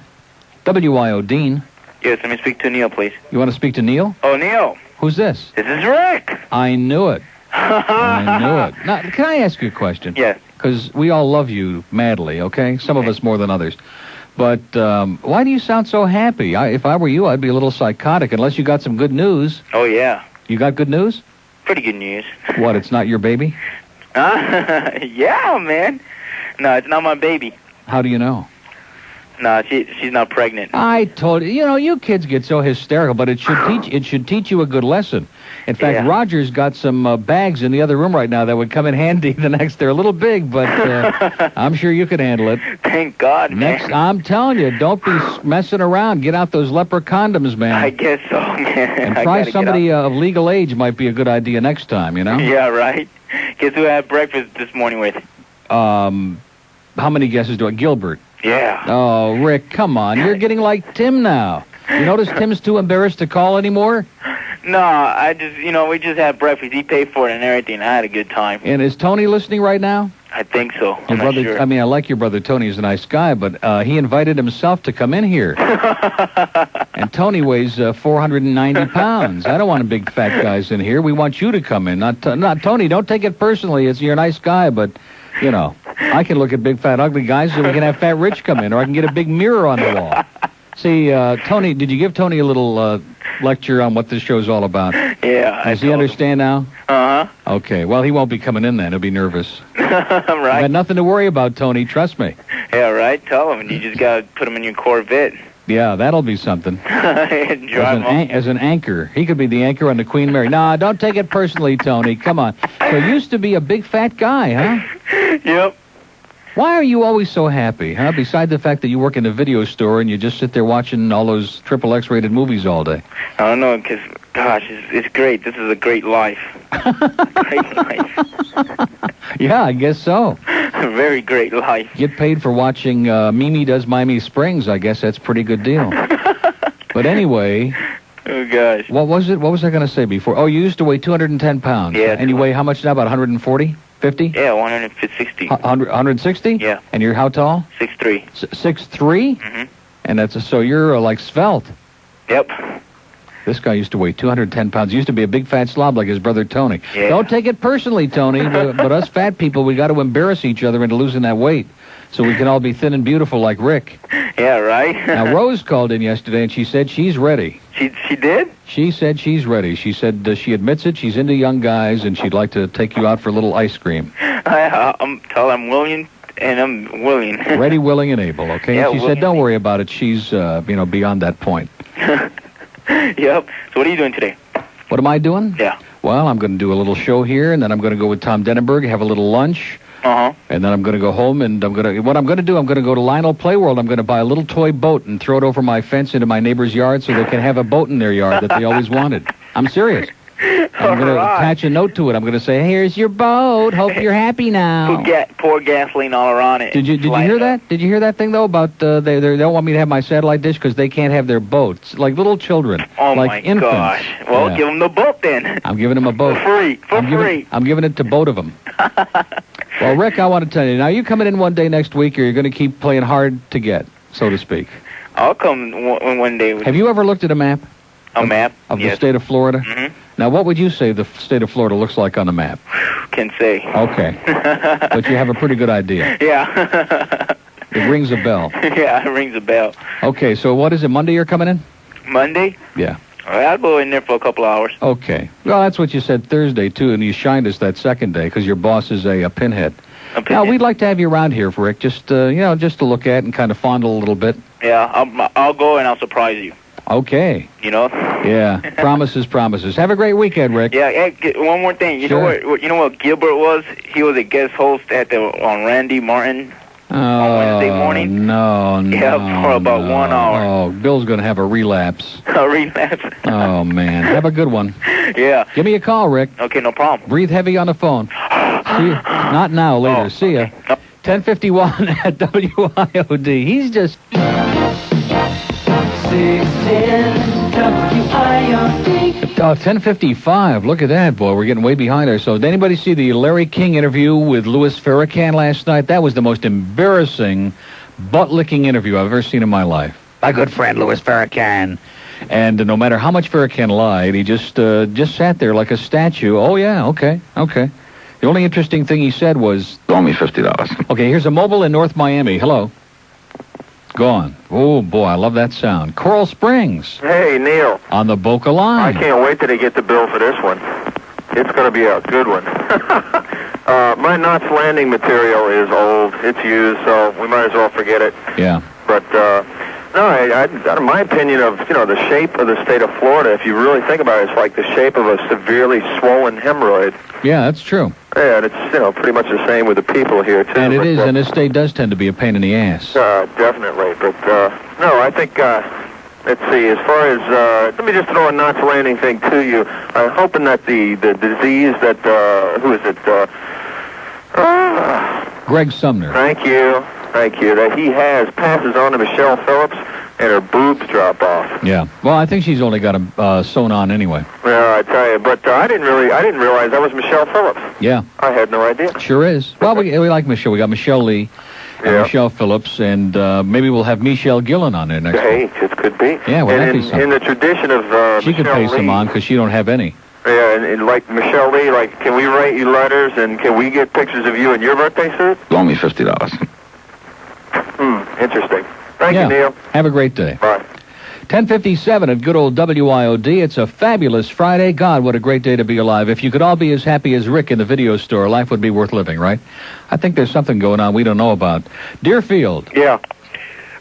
WIOD. Yes, let me speak to Neil, please. You want to speak to Neil? Oh, Neil. Who's this? This is Rick. I knew it. I knew it. Now, can I ask you a question? Yes. Because we all love you madly, okay? Some of us more than others. But why do you sound so happy? If I were you, I'd be a little psychotic, unless you got some good news. Oh, yeah. You got good news? Pretty good news. What, it's not your baby? Yeah, man. No, it's not my baby. How do you know? No, she's not pregnant. I told you. You know, you kids get so hysterical, but it should teach you a good lesson. In fact, Roger's got some bags in the other room right now that would come in handy the next. They're a little big, but I'm sure you could handle it. Thank God, Next, man. I'm telling you, don't be messing around. Get out those leper condoms, man. I guess so, man. And try somebody of legal age might be a good idea next time, you know? Yeah, right. Guess who I had breakfast this morning with? How many guesses do I? Gilbert. Yeah. Oh, Rick, come on. You're getting like Tim now. You notice Tim's too embarrassed to call anymore? No, I just, we just had breakfast. He paid for it and everything. I had a good time. And is Tony listening right now? I think so. Your brother, sure. I mean, I like your brother Tony. He's a nice guy, but he invited himself to come in here. And Tony weighs 490 pounds. I don't want big fat guys in here. We want you to come in. Not Tony, don't take it personally. You're a nice guy, but, I can look at big fat ugly guys so we can have Fat Rich come in, or I can get a big mirror on the wall. See, Tony, did you give Tony a little lecture on what this show's all about? Yeah. Does he understand now? Uh-huh. Okay, well, he won't be coming in then. He'll be nervous. Right. I've got nothing to worry about, Tony. Trust me. Yeah, right. Tell him. You just got to put him in your Corvette. Yeah, that'll be something. As an anchor. He could be the anchor on the Queen Mary. Nah, don't take it personally, Tony. Come on. So you used to be a big fat guy, huh? Yep. Why are you always so happy, huh? Besides the fact that you work in a video store and you just sit there watching all those XXX rated movies all day. I don't know, because, gosh, it's great. This is a great life. Great life. Yeah, I guess so. A very great life. Get paid for watching Mimi Does Miami Springs. I guess that's a pretty good deal. But anyway... Oh, gosh. What was it? What was I going to say before? Oh, you used to weigh 210 pounds. Yeah. And you weigh how much now? About 140? 50? Yeah, 160. 160? Yeah. And you're how tall? 6'3". 6'3"? Mm-hmm. And so you're like svelte. Yep. This guy used to weigh 210 pounds. He used to be a big fat slob like his brother Tony. Yeah. Don't take it personally, Tony, but us fat people, we got to embarrass each other into losing that weight so we can all be thin and beautiful like Rick. Yeah, right? Now, Rose called in yesterday, and she said she's ready. She did? She said she's ready. She said she admits it. She's into young guys, and she'd like to take you out for a little ice cream. I'm willing, and I'm willing. Ready, willing, and able, okay? Yeah, and she said, don't worry about it. She's, beyond that point. Yep. So what are you doing today? What am I doing? Yeah. Well, I'm going to do a little show here, and then I'm going to go with Tom Denenberg, have a little lunch. Uh-huh. And then I'm going to go home, and what I'm going to do, I'm going to go to Lionel Playworld. I'm going to buy a little toy boat and throw it over my fence into my neighbor's yard so they can have a boat in their yard that they always wanted. I'm serious. I'm going to attach a note to it. I'm going to say, here's your boat. Hope you're happy now. Pour gasoline all around it. Did you hear that? Did you hear that thing, though, about they don't want me to have my satellite dish because they can't have their boats? Like little children. Oh, like my infants. gosh. Well, give them the boat, then. I'm giving them a boat. For free. I'm giving it to both of them. Well, Rick, I want to tell you, now you coming in one day next week, or you're going to keep playing hard to get, so to speak? I'll come one day. Have you ever looked at a map? A map? Of the state of Florida? Mm-hmm. Now, what would you say the state of Florida looks like on the map? Can say. Okay. But you have a pretty good idea. Yeah. It rings a bell. Yeah, it rings a bell. Okay, so what is it, Monday you're coming in? Monday? Yeah. I'll go in there for a couple hours. Okay. Well, that's what you said Thursday, too, and you shined us that second day because your boss is a pinhead. Now, we'd like to have you around here, Rick, just to look at and kind of fondle a little bit. Yeah, I'll go and I'll surprise you. Okay. Yeah. Promises. Have a great weekend, Rick. Yeah. Hey, one more thing. You know what Gilbert was? He was a guest host on Randy Martin on Wednesday morning. No. Yeah, for about 1 hour. Oh, Bill's going to have a relapse. A relapse. Oh, man. Have a good one. Yeah. Give me a call, Rick. Okay, no problem. Breathe heavy on the phone. See you. Not now, later. See ya. 10:51 at WIOD. He's just... 10:55. Look at that, boy. We're getting way behind ourselves. Did anybody see the Larry King interview with Louis Farrakhan last night? That was the most embarrassing, butt-licking interview I've ever seen in my life. My good friend Louis Farrakhan. And no matter how much Farrakhan lied, he just sat there like a statue. Oh, yeah, okay. The only interesting thing he said was... Owe me $50. Okay, here's a mobile in North Miami. Hello. Gone. Oh, boy, I love that sound. Coral Springs. Hey, Neil. On the Boca line. I can't wait till they get the bill for this one. It's going to be a good one. My Knots Landing material is old. It's used, so we might as well forget it. Yeah. But, no, in my opinion of, the shape of the state of Florida, if you really think about it, it's like the shape of a severely swollen hemorrhoid. Yeah, that's true. Yeah, and it's, pretty much the same with the people here, too. And it is, and this state does tend to be a pain in the ass. Definitely. But, no, I think, let's see, as far as, let me just throw a Knots Landing thing to you. I'm hoping that the disease that, who is it, Greg Sumner. Thank you, that he has passes on to Michelle Phillips, and her boobs drop off. Yeah. Well, I think she's only got them sewn on anyway. Yeah, I tell you, but I didn't realize that was Michelle Phillips. Yeah. I had no idea. Sure is. Well, we like Michelle. We got Michelle Lee and Michelle Phillips, and maybe we'll have Michelle Gillen on there next week. Hey, it could be. Yeah, well, that'd be something. In the tradition of she could Michelle pay some Lee, on because she don't have any. Yeah, and like Michelle Lee, like, can we write you letters, and can we get pictures of you in your birthday suit? Loan me $50. Interesting. Thank you, Neil. Have a great day. Bye. 10:57 at good old WIOD. It's a fabulous Friday. God, what a great day to be alive. If you could all be as happy as Rick in the video store, life would be worth living, right? I think there's something going on we don't know about. Deerfield. Yeah.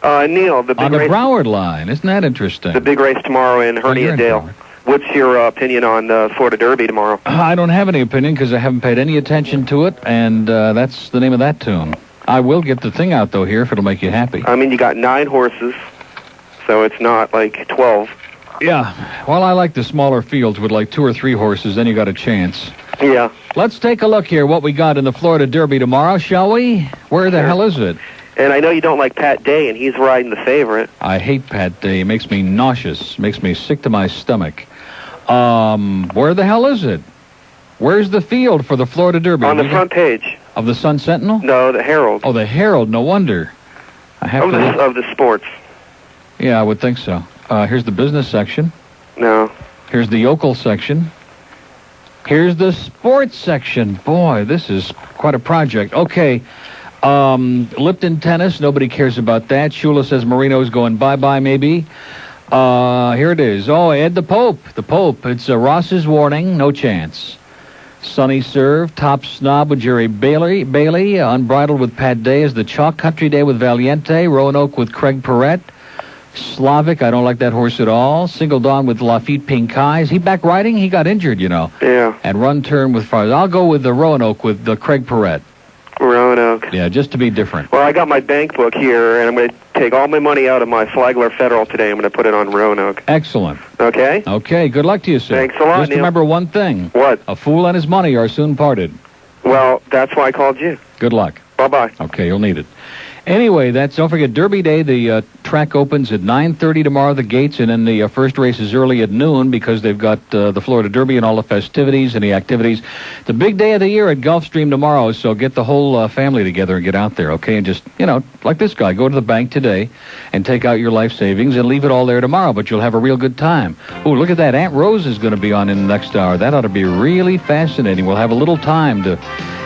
Neil, the big on the race... Broward line. Isn't that interesting? The big race tomorrow in Hernia-Dale. What's your opinion on the Florida Derby tomorrow? I don't have any opinion because I haven't paid any attention to it, and that's the name of that tune. I will get the thing out, though, here, if it'll make you happy. I mean, you got 9 horses, so it's not like 12. Yeah. Well, I like the smaller fields with like 2 or 3 horses, then you got a chance. Yeah. Let's take a look here, what we got in the Florida Derby tomorrow, shall we? Where the hell is it? And I know you don't like Pat Day, and he's riding the favorite. I hate Pat Day. It makes me nauseous. Makes me sick to my stomach. Where the hell is it? Where's the field for the Florida Derby? On the front page. Of the Sun Sentinel? No, the Herald. Oh, the Herald. No wonder. I have of the sports. Yeah, I would think so. Here's the business section. No. Here's the yokel section. Here's the sports section. Boy, this is quite a project. Okay. Lipton tennis. Nobody cares about that. Shula says Marino's going bye-bye, maybe. Here it is. Oh, Ed the Pope. The Pope. It's Ross's warning. No chance. Sunny Serve, Top Snob with Jerry Bailey, Unbridled with Pat Day is the Chalk Country Day with Valiente, Roanoke with Craig Perrette, Slavic, I don't like that horse at all, Single Dawn with Lafitte Pink Eyes. He back riding? He got injured, you know. Yeah. And Run Turn with Fars. I'll go with the Roanoke with the Craig Perrette. Roanoke. Yeah, just to be different. Well, I got my bank book here, and I'm going to take all my money out of my Flagler Federal today. I'm going to put it on Roanoke. Excellent. Okay? Okay, good luck to you, sir. Thanks a lot, Just Neil. remember one thing. What? A fool and his money are soon parted. Well, that's why I called you. Good luck. Bye-bye. Okay, you'll need it. Anyway, don't forget Derby Day. The track opens at 9:30 tomorrow, the gates, and then the first race is early at noon because they've got the Florida Derby and all the festivities and the activities. The big day of the year at Gulfstream tomorrow, so get the whole family together and get out there, okay? And just, like this guy, go to the bank today and take out your life savings and leave it all there tomorrow, but you'll have a real good time. Oh, look at that. Aunt Rose is going to be on in the next hour. That ought to be really fascinating. We'll have a little time to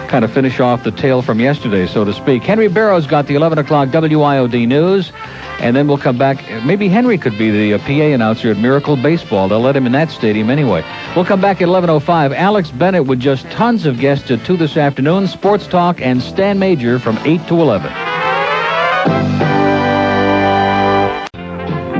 kind of finish off the tale from yesterday, so to speak. Henry Barrow's got the 11 o'clock WIOD news, and then we'll come back. Maybe Henry could be the PA announcer at Miracle Baseball. They'll let him in that stadium anyway. We'll come back at 11:05. Alex Bennett with just tons of guests at 2 this afternoon. Sports Talk and Stan Major from 8 to 11.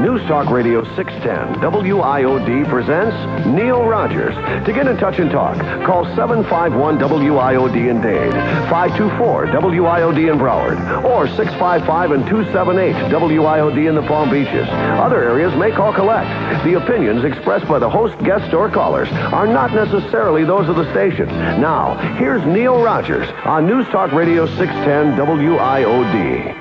News Talk Radio 610 WIOD presents Neil Rogers. To get in touch and talk, call 751 WIOD in Dade, 524 WIOD in Broward, or 655 and 278 WIOD in the Palm Beaches. Other areas may call collect. The opinions expressed by the host, guests, or callers are not necessarily those of the station. Now, here's Neil Rogers on News Talk Radio 610 WIOD.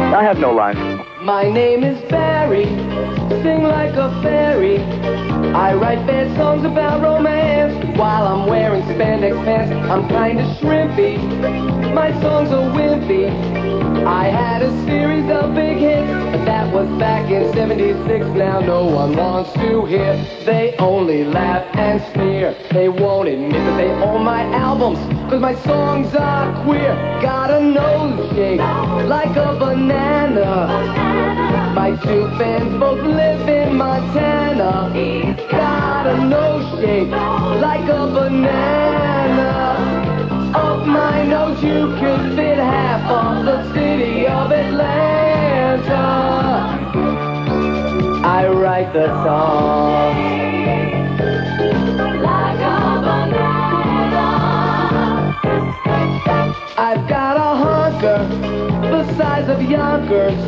I have no life. My name is Barry, sing like a fairy. I write bad songs about romance while I'm wearing spandex pants. I'm kinda shrimpy, my songs are wimpy. I had a series of big hits, but that was back in 76. Now no one wants to hear. They only laugh and sneer. They won't admit that they own my albums, cause my songs are queer. Got a nose shape like a banana. My two fans both live in Montana. Got a nose shape like a banana. Up my nose you could fit half of the city of Atlanta. I write the song like a banana. I've got a honker the size of Yonkers.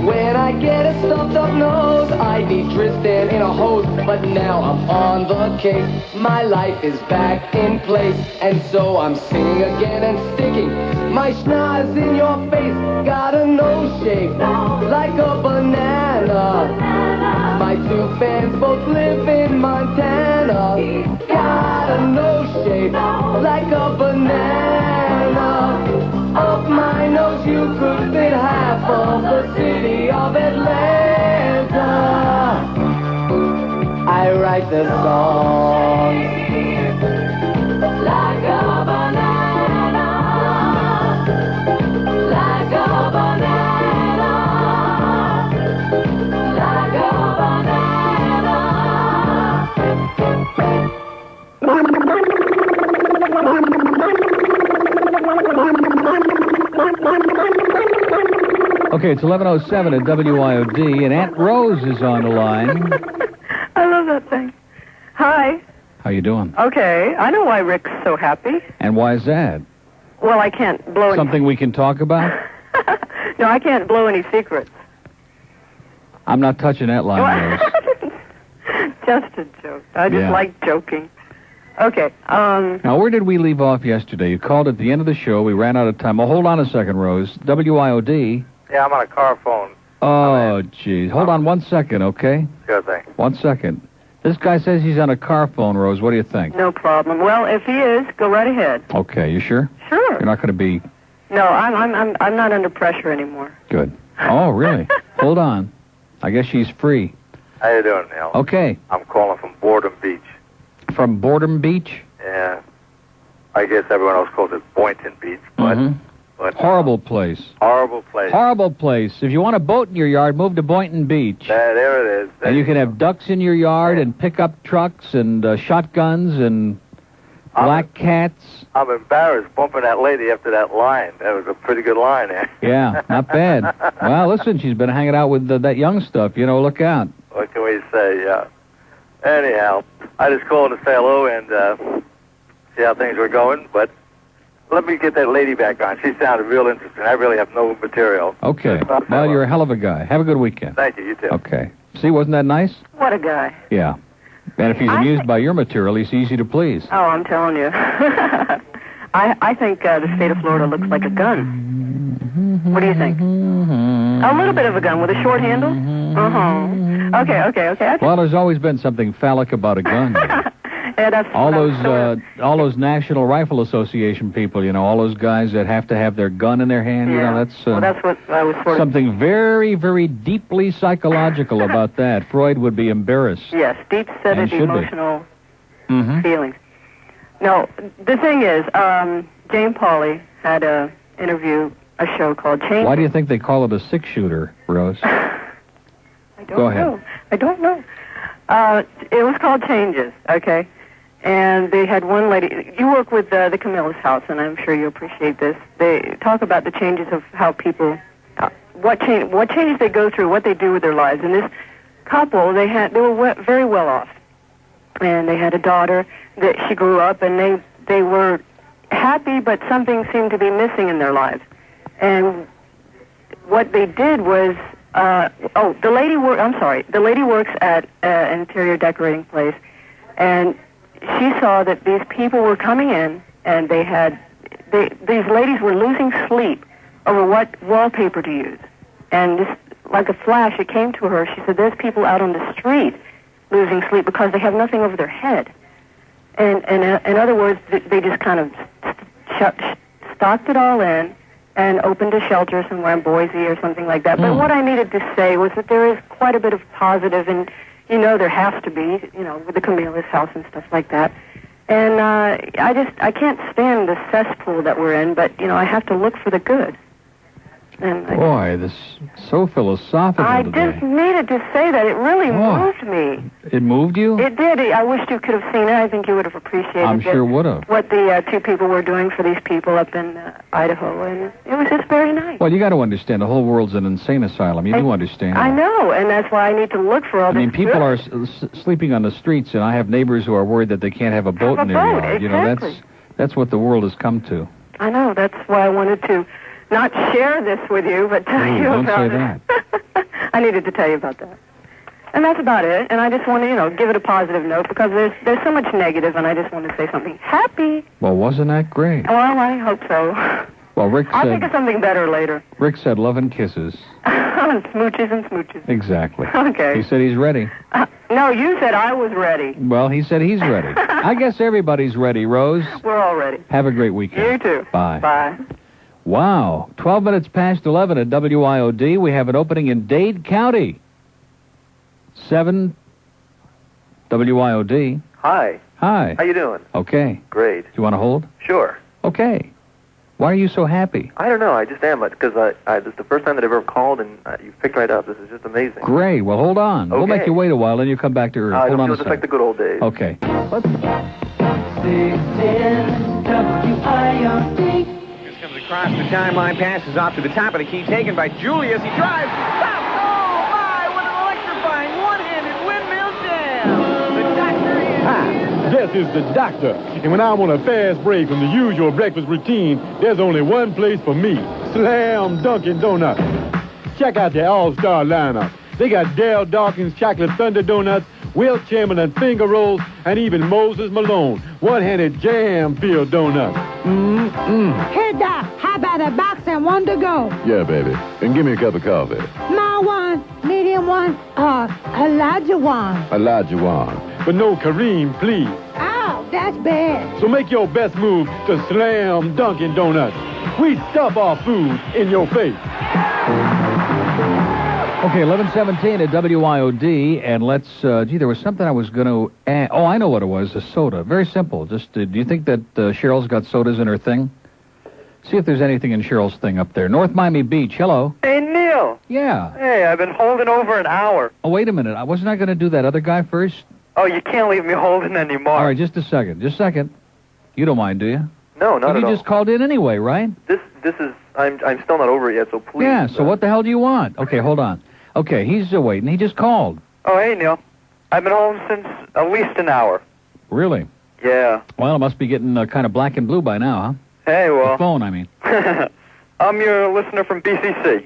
When I get a stuffed up nose, I'd be Tristan in a hose. But now I'm on the case. My life is back in place. And so I'm singing again and sticking my schnoz in your face. Got a nose shape like a banana. My two fans both live in Montana. Got a nose shape like a banana. Up my nose you could fit half of the city of Atlanta. I write the song like a banana, like a banana, like a Okay, it's 11:07 at WIOD, and Aunt Rose is on the line. I love that thing. Hi. How you doing? Okay, I know why Rick's so happy. And why is that? Well, I can't blow Something we can talk about? No, I can't blow any secrets. I'm not touching that line, Rose. Just a joke. I just like joking. Okay, Now, where did we leave off yesterday? You called at the end of the show. We ran out of time. Oh, hold on a second, Rose. WIOD. Yeah, I'm on a car phone. Oh, geez. Hold on 1 second, okay? Sure thing. 1 second. This guy says he's on a car phone, Rose. What do you think? no problem. Well, if he is, go right ahead. Okay, you sure? Sure. You're not going to be... No, I'm not under pressure anymore. Good. Oh, really? Hold on. I guess she's free. How you doing, Neil? Okay. I'm calling from Boredom Beach. From Boredom Beach? Yeah. I guess everyone else calls it Boynton Beach, but... but horrible place. Horrible place. Horrible place. If you want a boat in your yard, move to Boynton Beach. There it is. And you can have ducks in your yard and pickup trucks and shotguns and black cats. I'm embarrassed bumping that lady after that line. That was a pretty good line there. Yeah, not bad. Well, listen, she's been hanging out with that young stuff. You know, look out. What can we say? Anyhow, I just called to say hello and see how things were going, but let me get that lady back on. She sounded real interesting. I really have no material. Okay. Well, you're a hell of a guy. Have a good weekend. Thank you. You too. Okay. See, wasn't that nice? What a guy. Yeah. And if he's amused by your material, he's easy to please. Oh, I'm telling you. I think the state of Florida looks like a gun. What do you think? A little bit of a gun with a short handle? Okay. Well, there's always been something phallic about a gun. Yeah, that's all those National Rifle Association people, you know, all those guys that have to have their gun in their hand, you know, that's that's what I was sort of... something very, very deeply psychological about that. Freud would be embarrassed. Yes, deep-seated emotional feelings. No, the thing is, Jane Pauley had a show called Changes. Why do you think they call it a six-shooter, Rose? I don't Go ahead. know. I don't know. It was called Changes, okay? And they had one lady. You work with the Camilla's house, and I'm sure you appreciate this. They talk about the changes of how people, what changes they go through, what they do with their lives. And this couple, they were very well off, and they had a daughter that she grew up, and they were happy, but something seemed to be missing in their lives. And what they did was, the lady works at an interior decorating place, and she saw that these people were coming in, and these ladies were losing sleep over what wallpaper to use. And just like a flash, it came to her. She said, "There's people out on the street losing sleep because they have nothing over their head. And in other words, they just kind of stocked it all in and opened a shelter somewhere in Boise or something like that. But what I needed to say was that there is quite a bit of positive, and there has to be, with the Camellia's house and stuff like that. And I can't stand the cesspool that we're in, but I have to look for the good. And Boy, this is so philosophical today. I just needed to say that. It really moved me. It moved you? It did. I wish you could have seen it. I think you would have appreciated I'm sure would have. What the two people were doing for these people up in Idaho, and it was just very nice. Well, you got to understand, the whole world's an insane asylum. You do understand. I know, and that's why I need to look for all this people good. are sleeping on the streets, and I have neighbors who are worried that they can't have a boat in their yard. Exactly. That's what the world has come to. I know. That's why I wanted to not share this with you, but tell you about it. Don't say that. I needed to tell you about that. And that's about it. And I just want to, give it a positive note because there's so much negative, and I just want to say something happy. Well, wasn't that great? Well, I hope so. Well, Rick I'll said... think of something better later. Rick said love and kisses. Smooches and smooches. Exactly. Okay. He said he's ready. No, you said I was ready. Well, he said he's ready. I guess everybody's ready, Rose. We're all ready. Have a great weekend. You too. Bye. Bye. Wow. 12 minutes past 11 at WIOD. We have an opening in Dade County. 7 WIOD. Hi. Hi. How you doing? Okay. Great. Do you want to hold? Sure. Okay. Why are you so happy? I don't know. I just am, because this is the first time that I've ever called, and you picked right up. This is just amazing. Great. Well, hold on. Okay. We'll make you wait a while, then you come back to Earth. Hold on a just like the good old days. Okay. 610 WIOD. Comes across the timeline, passes off to the top of the key, taken by Julius. He drives. Stop! Oh, my! What an electrifying one-handed windmill jam! The doctor is... Hi, this is the doctor. And when I want a fast break from the usual breakfast routine, there's only one place for me. Slam Dunkin' Donuts. Check out the all-star lineup. They got Dale Dawkins Chocolate Thunder Donuts, Will Chamberlain Finger Rolls, and even Moses Malone One-Handed Jam-Filled Donuts. Hey, Doc, how about a box and one to go? Yeah, baby. And give me a cup of coffee. Small one, medium one, a larger one. A larger one. But no Kareem, please. Oh, that's bad. So make your best move to Slam Dunkin' Donuts. We stuff our food in your face. Okay, 11:17 at WIOD, and let's, there was something I was going to add. Oh, I know what it was, a soda. Very simple. Just, do you think that Cheryl's got sodas in her thing? See if there's anything in Cheryl's thing up there. North Miami Beach, hello. Hey, Neil. Yeah. Hey, I've been holding over an hour. Oh, wait a minute. Wasn't I going to do that other guy first? Oh, you can't leave me holding anymore. All right, just a second. Just a second. You don't mind, do you? No, not at all. You just called in anyway, right? This is, I'm still not over it yet, so please. Yeah, so what the hell do you want? Okay, hold on. Okay, he's waiting. He just called. Oh, hey, Neil. I've been home since at least an hour. Really? Yeah. Well, it must be getting kind of black and blue by now, huh? Hey, well. The phone, I mean. I'm your listener from BCC.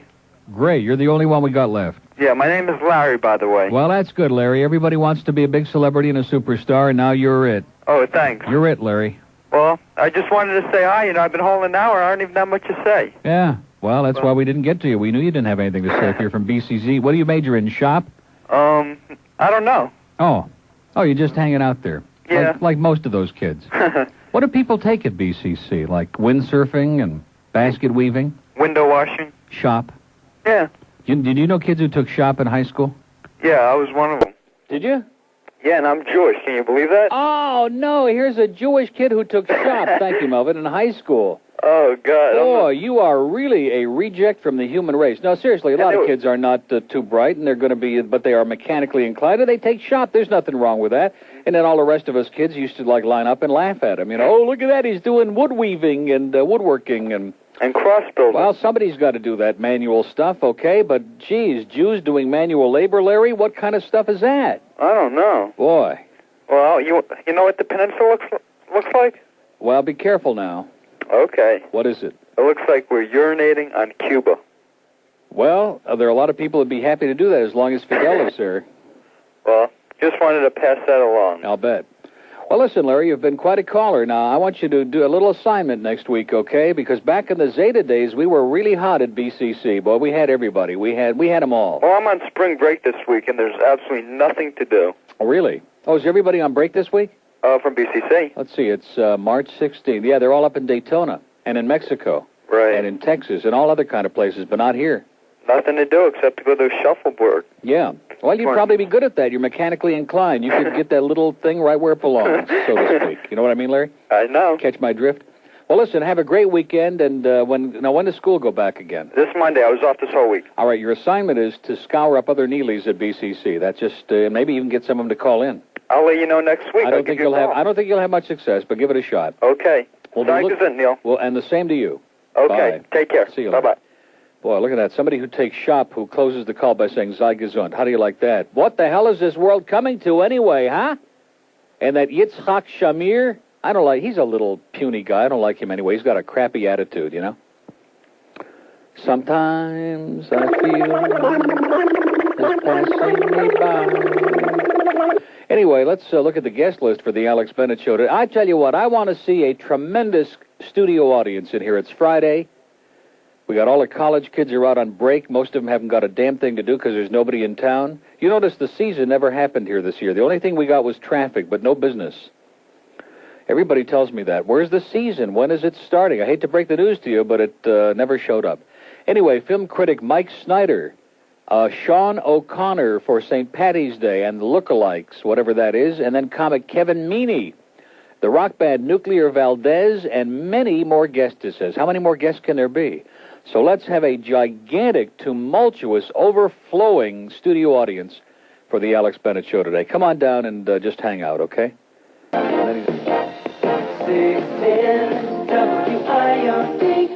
Great. You're the only one we got left. Yeah, my name is Larry, by the way. Well, that's good, Larry. Everybody wants to be a big celebrity and a superstar, and now you're it. Oh, thanks. You're it, Larry. Well, I just wanted to say hi. I've been holding an hour. I don't even have much to say. Yeah. Well, that's why we didn't get to you. We knew you didn't have anything to say if you're from BCZ. What do you major in, shop? I don't know. Oh, you're just hanging out there. Yeah. Like most of those kids. What do people take at BCC? Like windsurfing and basket weaving? Window washing. Shop? Yeah. Did you know kids who took shop in high school? Yeah, I was one of them. Did you? Yeah, and I'm Jewish. Can you believe that? Oh, no. Here's a Jewish kid who took shop, thank you, Melvin, in high school. Oh, God. Boy, you are really a reject from the human race. No, seriously, a lot of kids are not too bright, and they're going to be, but they are mechanically inclined, and they take shop. There's nothing wrong with that. And then all the rest of us kids used to, line up and laugh at him. Oh, look at that. He's doing wood weaving and woodworking and cross building. Well, somebody's got to do that manual stuff, okay? But, geez, Jews doing manual labor, Larry? What kind of stuff is that? I don't know. Boy. Well, you know what the peninsula looks like? Well, be careful now. Okay. What is it? It looks like we're urinating on Cuba. Well, there are a lot of people who'd be happy to do that as long as Fidel is there. Well, just wanted to pass that along. I'll bet. Well, listen, Larry, you've been quite a caller. Now, I want you to do a little assignment next week, okay? Because back in the Zeta days, we were really hot at BCC. Boy, we had everybody. We had them all. Well, I'm on spring break this week, and there's absolutely nothing to do. Oh, really? Oh, is everybody on break this week? From BCC. Let's see, it's March 16th. Yeah, they're all up in Daytona and in Mexico. Right. And in Texas and all other kind of places, but not here. Nothing to do except to go to shuffleboard. Yeah. Well, you'd probably be good at that. You're mechanically inclined. You could get that little thing right where it belongs, so to speak. You know what I mean, Larry? I know. Catch my drift? Well, listen, have a great weekend, and when does school go back again? This Monday. I was off this whole week. All right, your assignment is to scour up other Neelys at BCC. That's just, maybe even get some of them to call in. I'll let you know next week. I don't think you'll have much success, but give it a shot. Okay. Well, Thank you, Neil. Well, and the same to you. Okay. Bye. Take care. See you later. Bye-bye. Boy, look at that. Somebody who takes shop who closes the call by saying Sei gesund. How do you like that? What the hell is this world coming to anyway, huh? And that Yitzhak Shamir, he's a little puny guy. I don't like him anyway. He's got a crappy attitude, you know? Sometimes I feel it's passing me by. Anyway, let's look at the guest list for the Alex Bennett Show. I tell you what, I want to see a tremendous studio audience in here. It's Friday. We got all the college kids are out on break. Most of them haven't got a damn thing to do because there's nobody in town. You notice the season never happened here this year. The only thing we got was traffic, but no business. Everybody tells me that. Where's the season? When is it starting? I hate to break the news to you, but it never showed up. Anyway, film critic Mike Snyder, Sean O'Connor for St. Patty's Day and the lookalikes, whatever that is, and then comic Kevin Meaney, the rock band Nuclear Valdez, and many more guests, it says. How many more guests can there be? So let's have a gigantic, tumultuous, overflowing studio audience for the Alex Bennett Show today. Come on down and just hang out, okay? 610 WIOD.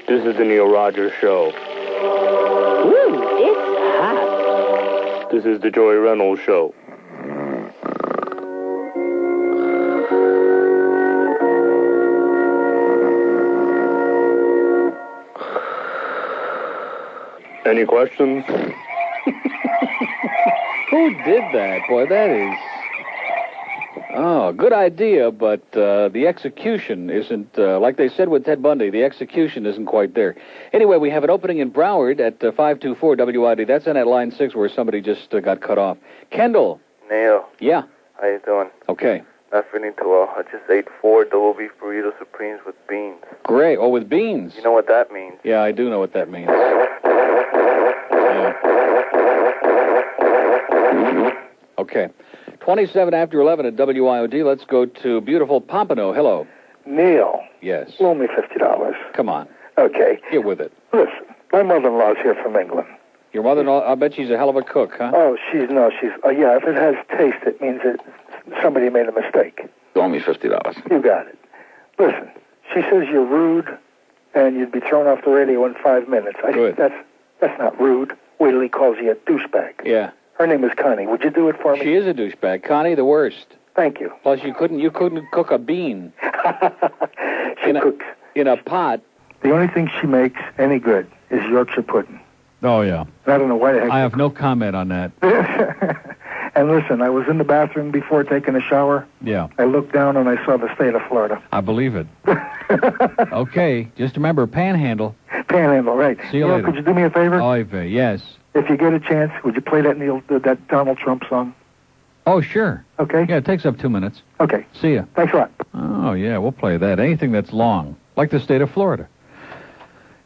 This is the Neil Rogers Show. Ooh, it's hot. This is the Joey Reynolds Show. Any questions? Who did that? Boy, that is... Oh, good idea, but the execution isn't, like they said with Ted Bundy, the execution isn't quite there. Anyway, we have an opening in Broward at 524 WID. That's on at line 6 where somebody just got cut off. Kendall. Neil. Yeah. How you doing? Okay. Not feeling too well. I just ate 4 double beef burrito supremes with beans. Great. Oh, with beans. You know what that means? Yeah, I do know what that means. Okay. 27 after 11 at WIOD. Let's go to beautiful Pompano. Hello. Neil. Yes. Loan me $50. Come on. Okay. Get with it. Listen, my mother-in-law's here from England. Your mother-in-law, I bet she's a hell of a cook, huh? Oh, yeah, if it has taste, it means that somebody made a mistake. Loan me $50. You got it. Listen, she says you're rude and you'd be thrown off the radio in 5 minutes. Good. That's not rude. Wait till he calls you a douchebag. Yeah. Her name is Connie. Would you do it for me? She is a douchebag. Connie, the worst. Thank you. Plus, you couldn't cook a bean. She cooks. In a pot. The only thing she makes any good is Yorkshire pudding. Oh, yeah. I don't know why the heck. I have no comment on that. And listen, I was in the bathroom before taking a shower. Yeah. I looked down and I saw the state of Florida. I believe it. Okay, just remember, panhandle. Panhandle, right. See you later. Could you do me a favor? Oy vey, yes. If you get a chance, would you play that Donald Trump song? Oh, sure. Okay. Yeah, it takes up 2 minutes. Okay. See ya. Thanks a lot. Oh, yeah, we'll play that. Anything that's long, like the state of Florida.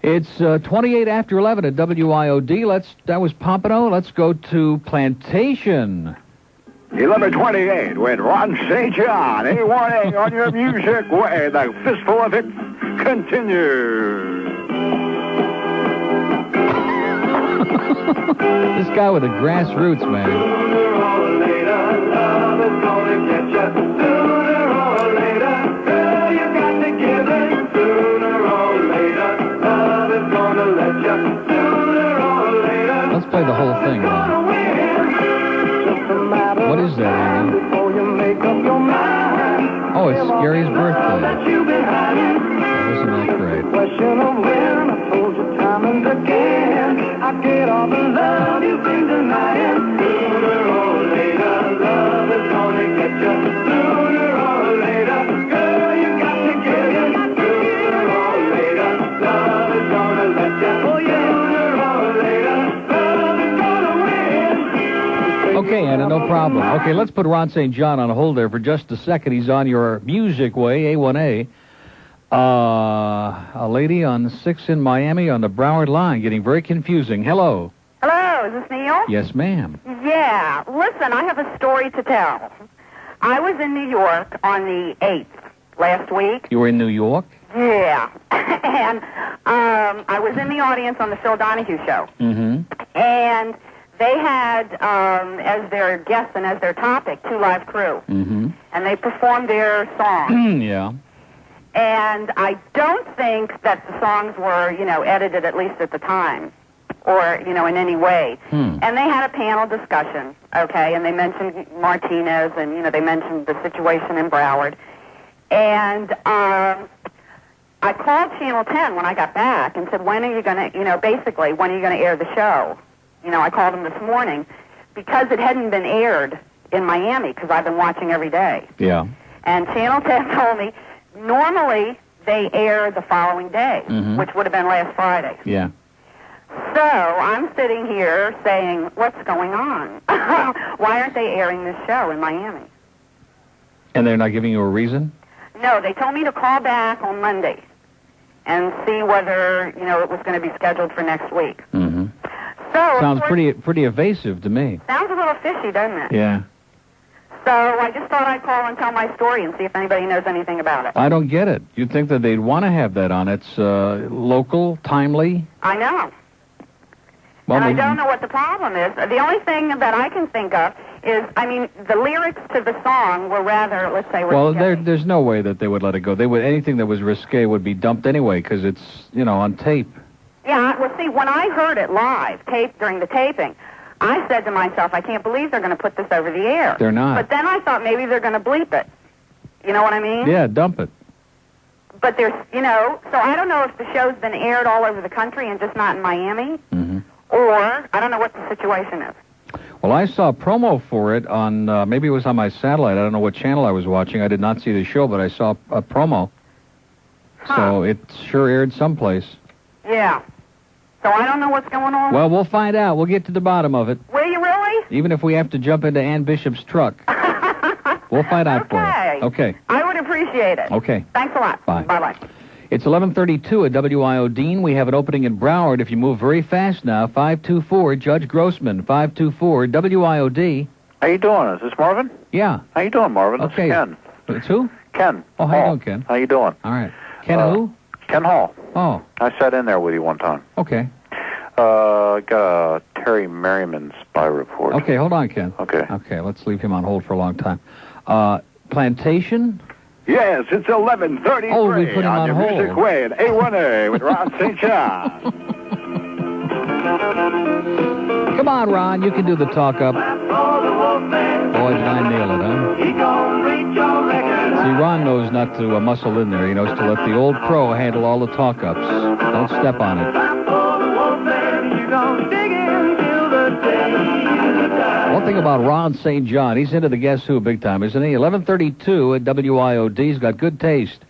It's 28 after 11 at WIOD. That was Pompano. Let's go to Plantation. 11:28 with Ron St. John. Any warning on your music way. The fistful of it continues. This guy with the grassroots, man. Let's play the whole thing, man. What is that, Andy? Oh, it's Gary's birthday. Isn't that great? Question of when I told you time and again, I get all the love you've been denying. Sooner or later, love is gonna get you. Sooner Okay, Anna, no problem. Okay, let's put Ron St. John on hold there for just a second. He's on your music way, A1A. A lady on 6 in Miami on the Broward line, getting very confusing. Hello. Hello, is this Neil? Yes, ma'am. Yeah. Listen, I have a story to tell. I was in New York on the 8th last week. You were in New York? Yeah. And I was in the audience on the Phil Donahue show. Mm-hmm. And they had, as their guests and as their topic, 2 Live Crew. Mm-hmm. And they performed their songs. Yeah. And I don't think that the songs were, edited at least at the time. Or, in any way. And they had a panel discussion, okay, and they mentioned Martinez and, they mentioned the situation in Broward. And I called Channel 10 when I got back and said, when are you going to, basically, when are you going to air the show? I called them this morning because it hadn't been aired in Miami because I've been watching every day. Yeah. And Channel 10 told me normally they air the following day, which would have been last Friday. Yeah. So I'm sitting here saying, what's going on? Why aren't they airing this show in Miami? And they're not giving you a reason? No, they told me to call back on Monday and see whether, it was going to be scheduled for next week. Mm-hmm. So sounds pretty evasive to me. Sounds a little fishy, doesn't it? Yeah. So I just thought I'd call and tell my story and see if anybody knows anything about it. I don't get it. You'd think that they'd want to have that on. It's local, timely. I know. Well, and I don't know what the problem is. The only thing that I can think of is, the lyrics to the song were rather, let's say, risque. Well, there's no way that they would let it go. They would anything that was risque would be dumped anyway because it's, on tape. Yeah, well, see, when I heard it live, during the taping, I said to myself, I can't believe they're going to put this over the air. They're not. But then I thought maybe they're going to bleep it. You know what I mean? Yeah, dump it. But there's, so I don't know if the show's been aired all over the country and just not in Miami. Mm-hmm. Or, I don't know what the situation is. Well, I saw a promo for it on, maybe it was on my satellite. I don't know what channel I was watching. I did not see the show, but I saw a promo. Huh. So it sure aired someplace. Yeah. So I don't know what's going on. Well, we'll find out. We'll get to the bottom of it. Will you really? Even if we have to jump into Ann Bishop's truck. We'll find out for you. Okay. I would appreciate it. Okay. Thanks a lot. Bye. Bye-bye. It's 11:32 at WIOD. We have an opening in Broward. If you move very fast now, 524 Judge Grossman, 524 WIOD. How you doing? Is this Marvin? Yeah. How you doing, Marvin? Okay. It's Ken. It's who? Ken. Oh, how you doing, Ken? How you doing? All right. Ken who? Ken Hall. Oh. I sat in there with you one time. Okay. Got a Terry Merriman spy report. Okay, hold on, Ken. Okay. Okay, let's leave him on hold for a long time. Plantation? Yes, it's 11:33 Oh, we put him on your hold. music way at A1A with Ron St. John. Come on, Ron, you can do the talk up. Boy, did I nail it, huh? See, Ron knows not to muscle in there. He knows to let the old pro handle all the talk ups. Don't step on it. One thing about Ron St. John, he's into the Guess Who big time, isn't he? 11:32 at WIOD. He's got good taste.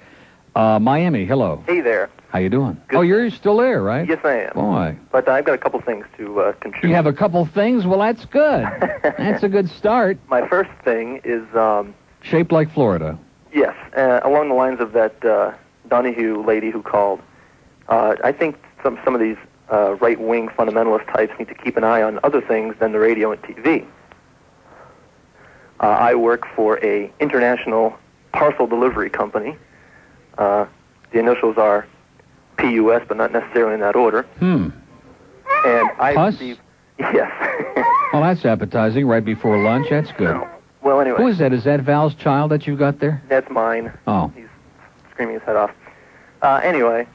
Miami, hello. Hey there. How you doing? Good. Oh, you're still there, right? Yes, I am. Boy. But I've got a couple things to contribute. You have a couple things? Well, that's good. That's a good start. My first thing is... Shaped like Florida. Yes, along the lines of that Donahue lady who called. I think some of these right-wing fundamentalist types need to keep an eye on other things than the radio and TV. I work for a international parcel delivery company. The initials are PUS, but not necessarily in that order. And I receive... Yes. Well, that's appetizing right before lunch. That's good. No. Well, anyway. Who is that? Is that Val's child that you've got there? That's mine. Oh. He's screaming his head off. Anyway,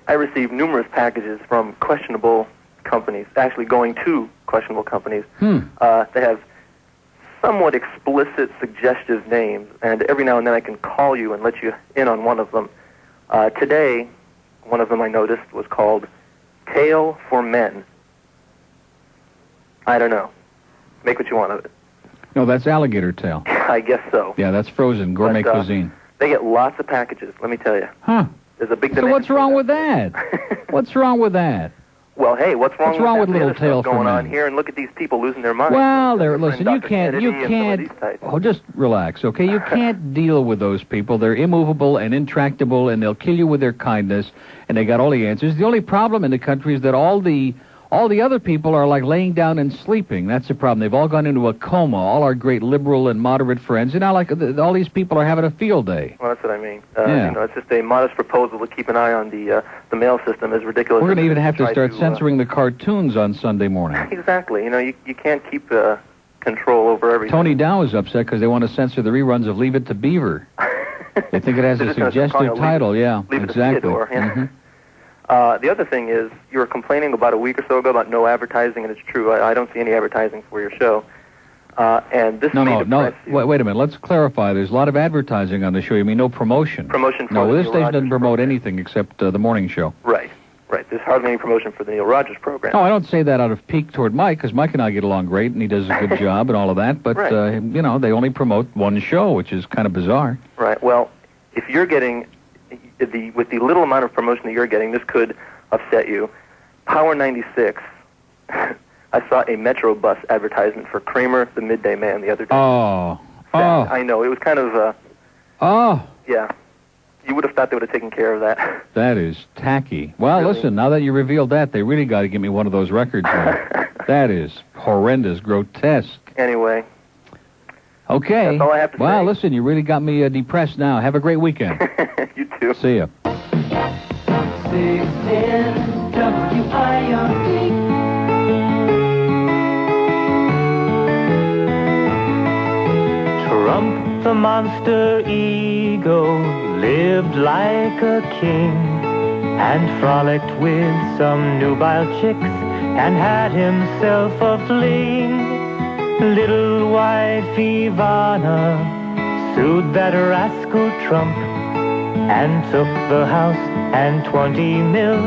I receive numerous packages from questionable companies, actually going to questionable companies. They have somewhat explicit, suggestive names, and every now and then I can call you and let you in on one of them. Today, one of them I noticed was called Tail for Men. I don't know. Make what you want of it. No, that's alligator tail. I guess so. Yeah, that's frozen gourmet cuisine. They get lots of packages, let me tell you. Huh. There's a big So demand. what's wrong with that? What's wrong with that? Well, hey, what's wrong with that Little Tail going for on Men? here? And look at these people losing their minds. Well, Listen, you can't. Oh, just relax, okay? You can't deal with those people. They're immovable and intractable, and they'll kill you with their kindness. And they got all the answers. The only problem in the country is that all the other people are like laying down and sleeping. That's the problem. They've all gone into a coma. All our great liberal and moderate friends. And now, like all these people are having a field day. Well, that's what I mean. Yeah. You know, it's just a modest proposal to keep an eye on the mail system. As ridiculous. We're going to even have to try start censoring the cartoons on Sunday morning. Exactly. You know, you can't keep control over everything. Tony Dow is upset because they want to censor the reruns of Leave It to Beaver. They think it has a suggestive title. Yeah, Leave exactly. It to Theodore, yeah. Mm-hmm. The other thing is, you were complaining about a week or so ago about no advertising, and it's true. I don't see any advertising for your show. And this No. Wait a minute. Let's clarify. There's a lot of advertising on the show. You mean no promotion? Promotion for No, the this Neil station Rogers doesn't promote anything except the morning show. Right. There's hardly any promotion for the Neil Rogers program. No, I don't say that out of pique toward Mike, because Mike and I get along great, and he does a good job and all of that. But, Right. you know, they only promote one show, which is kind of bizarre. Right. Well, if you're getting with the little amount of promotion that you're getting, this could upset you. Power 96. I saw a Metrobus advertisement for Kramer, the Midday Man, the other day. Oh. I know. It was kind of. Oh. Yeah. You would have thought they would have taken care of that. That is tacky. Well, Really? listen, now that you revealed that, they really got to give me one of those records now. That is horrendous, grotesque. Anyway. Okay. That's all I have to well, say. listen, you really got me depressed now. Have a great weekend. You too. See ya. 610 WIOD. Trump, the monster ego, lived like a king and frolicked with some nubile chicks and had himself a fling. Little wife Ivana sued that rascal Trump and took the house and 20 mil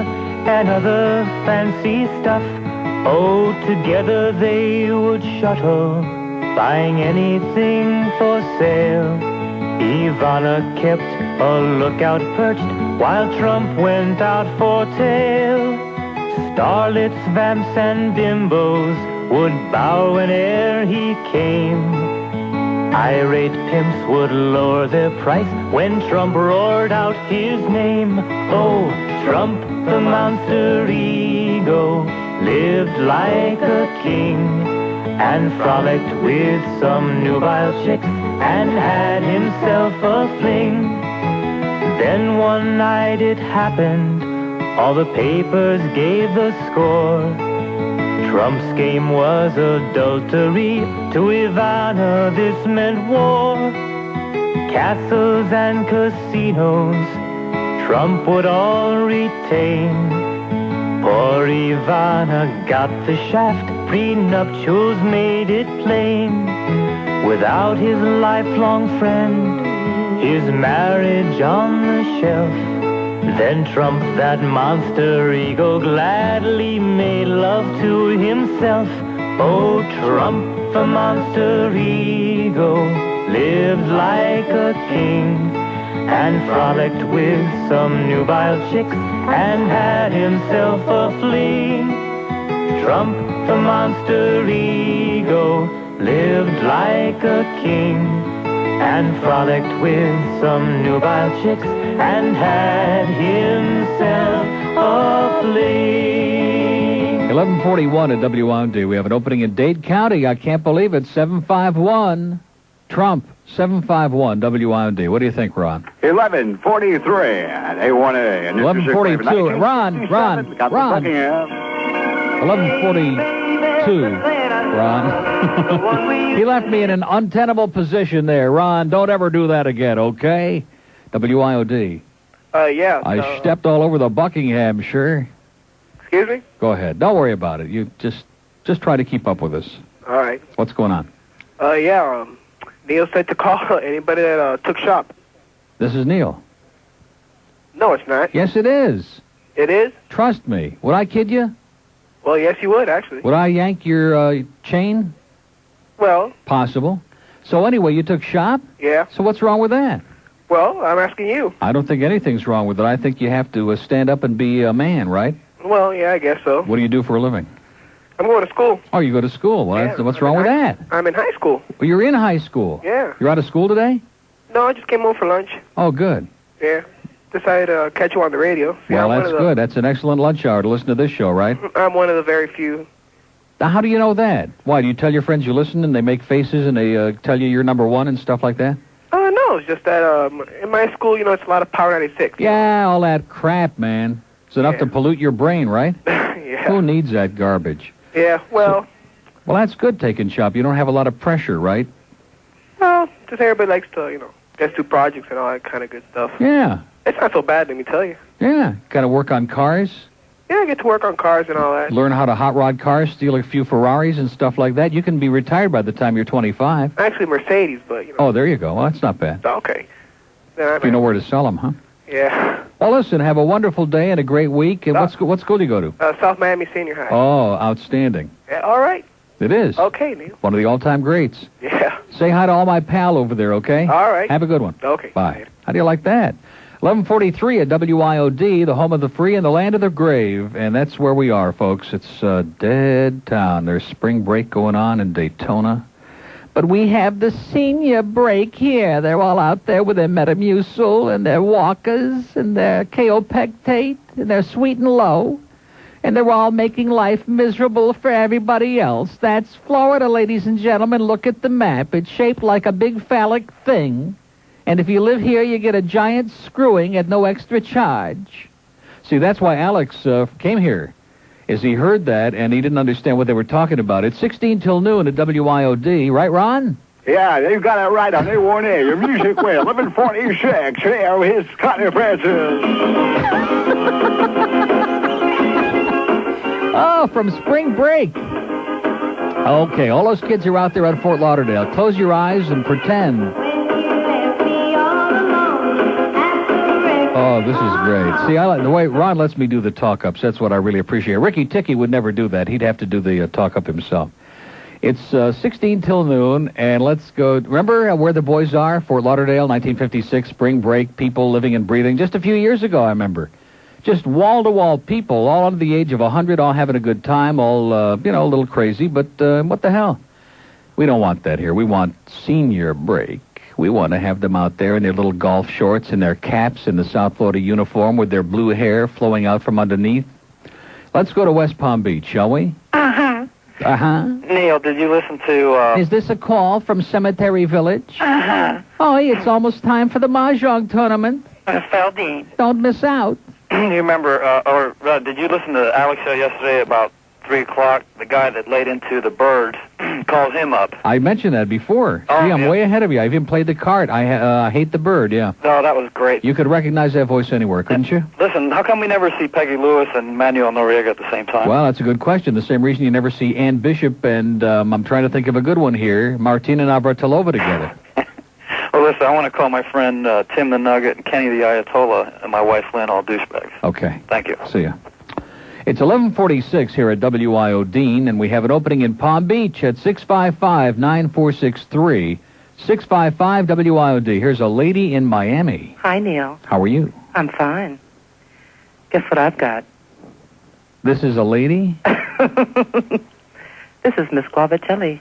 and other fancy stuff. Oh, together they would shuttle, buying anything for sale. Ivana kept a lookout perched while Trump went out for tail. Starlets, vamps, and bimbos would bow whene'er he came. Irate pimps would lower their price when Trump roared out his name. Oh, Trump, the monster ego, lived like a king and frolicked with some nubile chicks and had himself a fling. Then one night it happened, all the papers gave the score. Trump's game was adultery, to Ivana this meant war. Castles and casinos, Trump would all retain. Poor Ivana got the shaft, prenuptials made it plain. Without his lifelong friend, his marriage on the shelf, then Trump, that monster ego, gladly made love to himself. Oh, Trump, the monster ego, lived like a king and frolicked with some nubile chicks and had himself a fling. Trump, the monster ego, lived like a king and frolicked with some nubile chicks and had himself a fling. 1141 at WIOD. We have an opening in Dade County. I can't believe it. 751. Trump, 751 WIOD. What do you think, Ron? 1143 at A1A. 1142. Ron. 1142. Ron. He left me in an untenable position there. Ron, don't ever do that again, okay? WIOD. Yeah. I stepped all over the Buckinghamshire. Excuse me? Go ahead. Don't worry about it. You just try to keep up with us. All right. What's going on? Neil said to call anybody that took shop. This is Neil. No, it's not. Yes, it is. It is? Trust me. Would I kid you? Well, yes, you would, actually. Would I yank your chain? Well. Possible. So anyway, you took shop? Yeah. So what's wrong with that? Well, I'm asking you. I don't think anything's wrong with it. I think you have to stand up and be a man, right? Well, yeah, I guess so. What do you do for a living? I'm going to school. Oh, you go to school. Well, what's wrong with that? I'm in high school. Well, you're in high school. Yeah. You're out of school today? No, I just came home for lunch. Oh, good. Yeah. Decided to catch you on the radio. See, Well, that's good. That's an excellent lunch hour to listen to this show, right? I'm one of the very few. Now, how do you know that? Why, do you tell your friends you listen and they make faces and they tell you you're number one and stuff like that? No, it's just that in my school, it's a lot of Power 96. Yeah, all that crap, man. It's enough to pollute your brain, right? Yeah. Who needs that garbage? Yeah, well... Well, that's good taking shop. You don't have a lot of pressure, right? Well, just everybody likes to, get through projects and all that kind of good stuff. Yeah. It's not so bad, let me tell you. Yeah. Got to work on cars? Yeah, I get to work on cars and all that. Learn how to hot rod cars, steal a few Ferraris and stuff like that. You can be retired by the time you're 25. Actually, Mercedes, but, Oh, there you go. Well, that's not bad. Okay. If you know where to sell them, huh? Yeah. Well, listen, have a wonderful day and a great week. And what school do you go to? South Miami Senior High. Oh, outstanding. Yeah, all right. It is. Okay, Neil. One of the all-time greats. Yeah. Say hi to all my pal over there, okay? All right. Have a good one. Okay. Bye. How do you like that? 11:43 at WIOD, the home of the free and the land of the grave. And that's where we are, folks. It's a dead town. There's spring break going on in Daytona. But we have the senior break here. They're all out there with their Metamucil and their walkers and their kaopectate and their sweet and low. And they're all making life miserable for everybody else. That's Florida, ladies and gentlemen. Look at the map. It's shaped like a big phallic thing. And if you live here, you get a giant screwing at no extra charge. See, that's why Alex came here, is he heard that, and he didn't understand what they were talking about. It's 16 till noon at WIOD. Right, Ron? Yeah, you got it right on A1A. Your music way, 1146. Here, his cotton presses. Oh, from spring break. Okay, all those kids are out there at Fort Lauderdale. Close your eyes and pretend. Oh, this is great. See, I like the way Ron lets me do the talk-ups. That's what I really appreciate. Ricky Ticky would never do that. He'd have to do the talk-up himself. It's 16 till noon, and let's go. Remember where the boys are? Fort Lauderdale, 1956, spring break, people living and breathing. Just a few years ago, I remember. Just wall-to-wall people, all under the age of 100, all having a good time, all, a little crazy, but what the hell? We don't want that here. We want senior break. We want to have them out there in their little golf shorts and their caps in the South Florida uniform with their blue hair flowing out from underneath. Let's go to West Palm Beach, shall we? Uh-huh. Uh-huh. Neil, did you listen to, Is this a call from Cemetery Village? Uh-huh. Oh, it's almost time for the Mahjong tournament. Faldine. Don't miss out. You remember, did you listen to Alex show yesterday about 3 o'clock? The guy that laid into the birds called him up. I mentioned that before. Oh, See, I'm yeah. way ahead of you. I even played the card. I hate the bird, yeah. No, that was great. You could recognize that voice anywhere, couldn't you? Listen, how come we never see Peggy Lewis and Manuel Noriega at the same time? Well, that's a good question. The same reason you never see Ann Bishop and, I'm trying to think of a good one here, Martina Navratilova together. Well, listen, I want to call my friend Tim the Nugget and Kenny the Ayatollah and my wife Lynn all douchebags. Okay. Thank you. See ya. It's 11:46 here at WIOD, and we have an opening in Palm Beach at 655-9463. 655-WIOD. Here's a lady in Miami. Hi, Neil. How are you? I'm fine. Guess what I've got? This is a lady? This is Miss Guavatelli.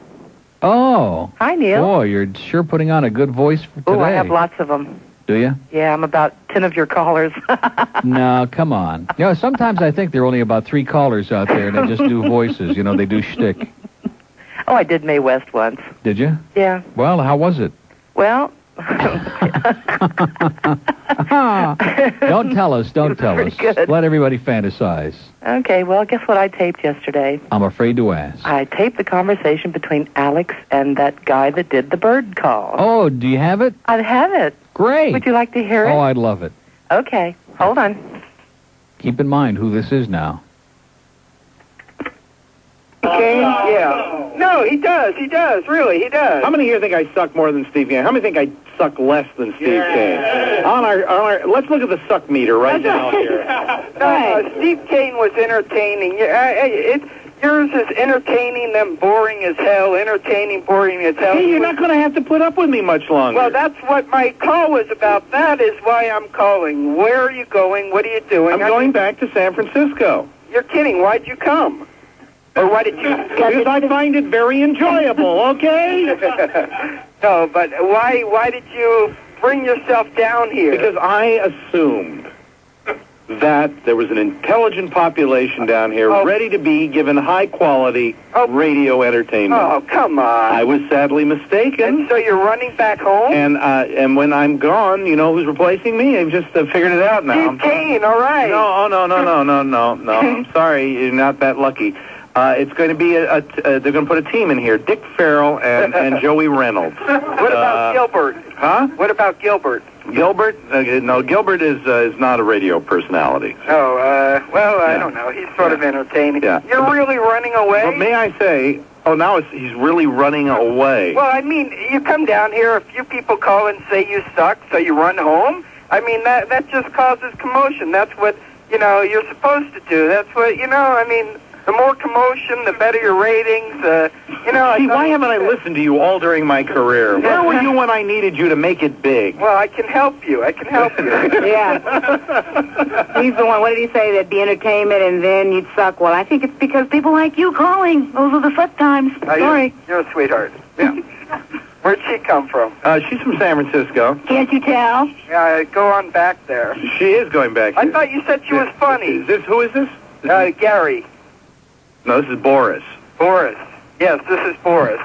Oh. Hi, Neil. Boy, you're sure putting on a good voice for today. Oh, I have lots of them. Do you? Yeah, I'm about 10 of your callers. No, come on. Sometimes I think there are only about 3 callers out there, and they just do voices. They do shtick. Oh, I did Mae West once. Did you? Yeah. Well, how was it? Well... Don't tell us. Don't tell us. Good. Let everybody fantasize. Okay, well, guess what I taped yesterday? I'm afraid to ask. I taped the conversation between Alex and that guy that did the bird call. Oh, do you have it? I have it. Great. Would you like to hear it? Oh, I'd love it. Okay, hold on. Keep in mind who this is now. Kane? Yeah. No, he does. He does. Really, he does. How many here think I suck more than Steve Kane? How many think I suck less than Steve Kane? On our, let's look at the suck meter right now here. No, Steve Kane was entertaining. Yours is entertaining, them boring as hell. Entertaining, boring as hell. Hey, you're not going to have to put up with me much longer. Well, that's what my call was about. That is why I'm calling. Where are you going? What are you doing? I'm going back to San Francisco. You're kidding. Why'd you come? Or why did you? Because I find it very enjoyable, okay? No, but why did you bring yourself down here? Because I assumed that there was an intelligent population down here ready to be given high-quality radio entertainment. Oh, come on. I was sadly mistaken. And so you're running back home? And when I'm gone, you know who's replacing me? I've just figured it out now. Steve Kane, all right. No. I'm sorry, you're not that lucky. It's going to be they're going to put a team in here: Dick Farrell and Joey Reynolds. What about Gilbert? Huh? What about Gilbert? Gilbert? No, Gilbert is not a radio personality. Oh, I don't know. He's sort of entertaining. Yeah. You're really running away? Well, may I say? Oh, now he's really running away. Well, I mean, you come down here, a few people call and say you suck, so you run home. I mean, that just causes commotion. That's what you're supposed to do. That's what I mean. The more commotion, the better your ratings. See, why haven't I listened to you all during my career? Where were you when I needed you to make it big? Well, I can help you. Yeah. He's the one. What did he say? There'd be entertainment and then you'd suck. Well, I think it's because people like you calling. Those are the suck times. Sorry. You're a sweetheart. Yeah. Where'd she come from? She's from San Francisco. Can't you tell? Yeah, go on back there. She is going back. I thought you said she was funny. Who is this? Gary. No, this is Boris. Boris. Yes, this is Boris.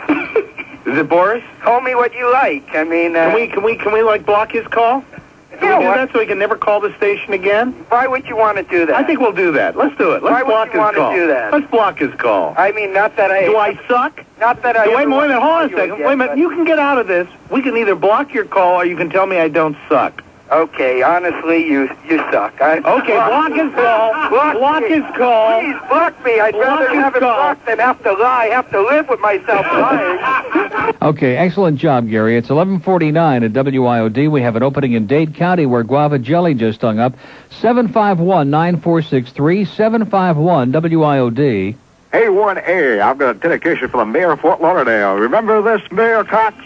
Is it Boris? Call me what you like. I mean, Can we like block his call? Can we do that so he can never call the station again? Why would you want to do that? I think we'll do that. Let's do it. Let's block his call. Why would you want to do that? Let's block his call. I mean, not that I... Do I suck? Not that I... Wait a minute, hold on a second. Wait a minute. You can get out of this. We can either block your call or you can tell me I don't suck. Okay, honestly, you suck. Okay, block his call. Block his call. Please, block me. I'd rather have it blocked than have to lie. Have to live with myself lying. Okay, excellent job, Gary. It's 11:49 at WIOD. We have an opening in Dade County where Guava Jelly just hung up. 751-9463, 751-WIOD. A1A, I've got a dedication for the mayor of Fort Lauderdale. Remember this, Mayor Cox?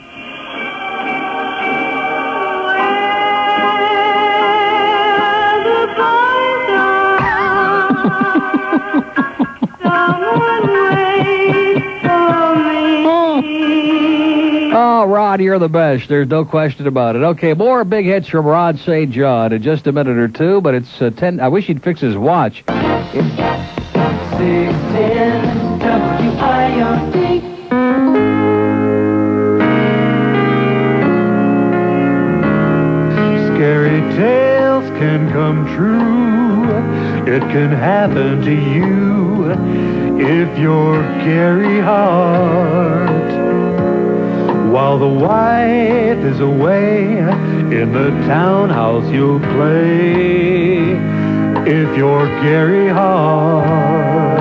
Oh, Rod, you're the best. There's no question about it. Okay, more big hits from Rod St. John in just a minute or two, but it's 10. I wish he'd fix his watch. 610 WIOD. Scary tales can come true. It can happen to you if you're Gary Hart. While the wife is away, in the townhouse you'll play if you're Gary Hart.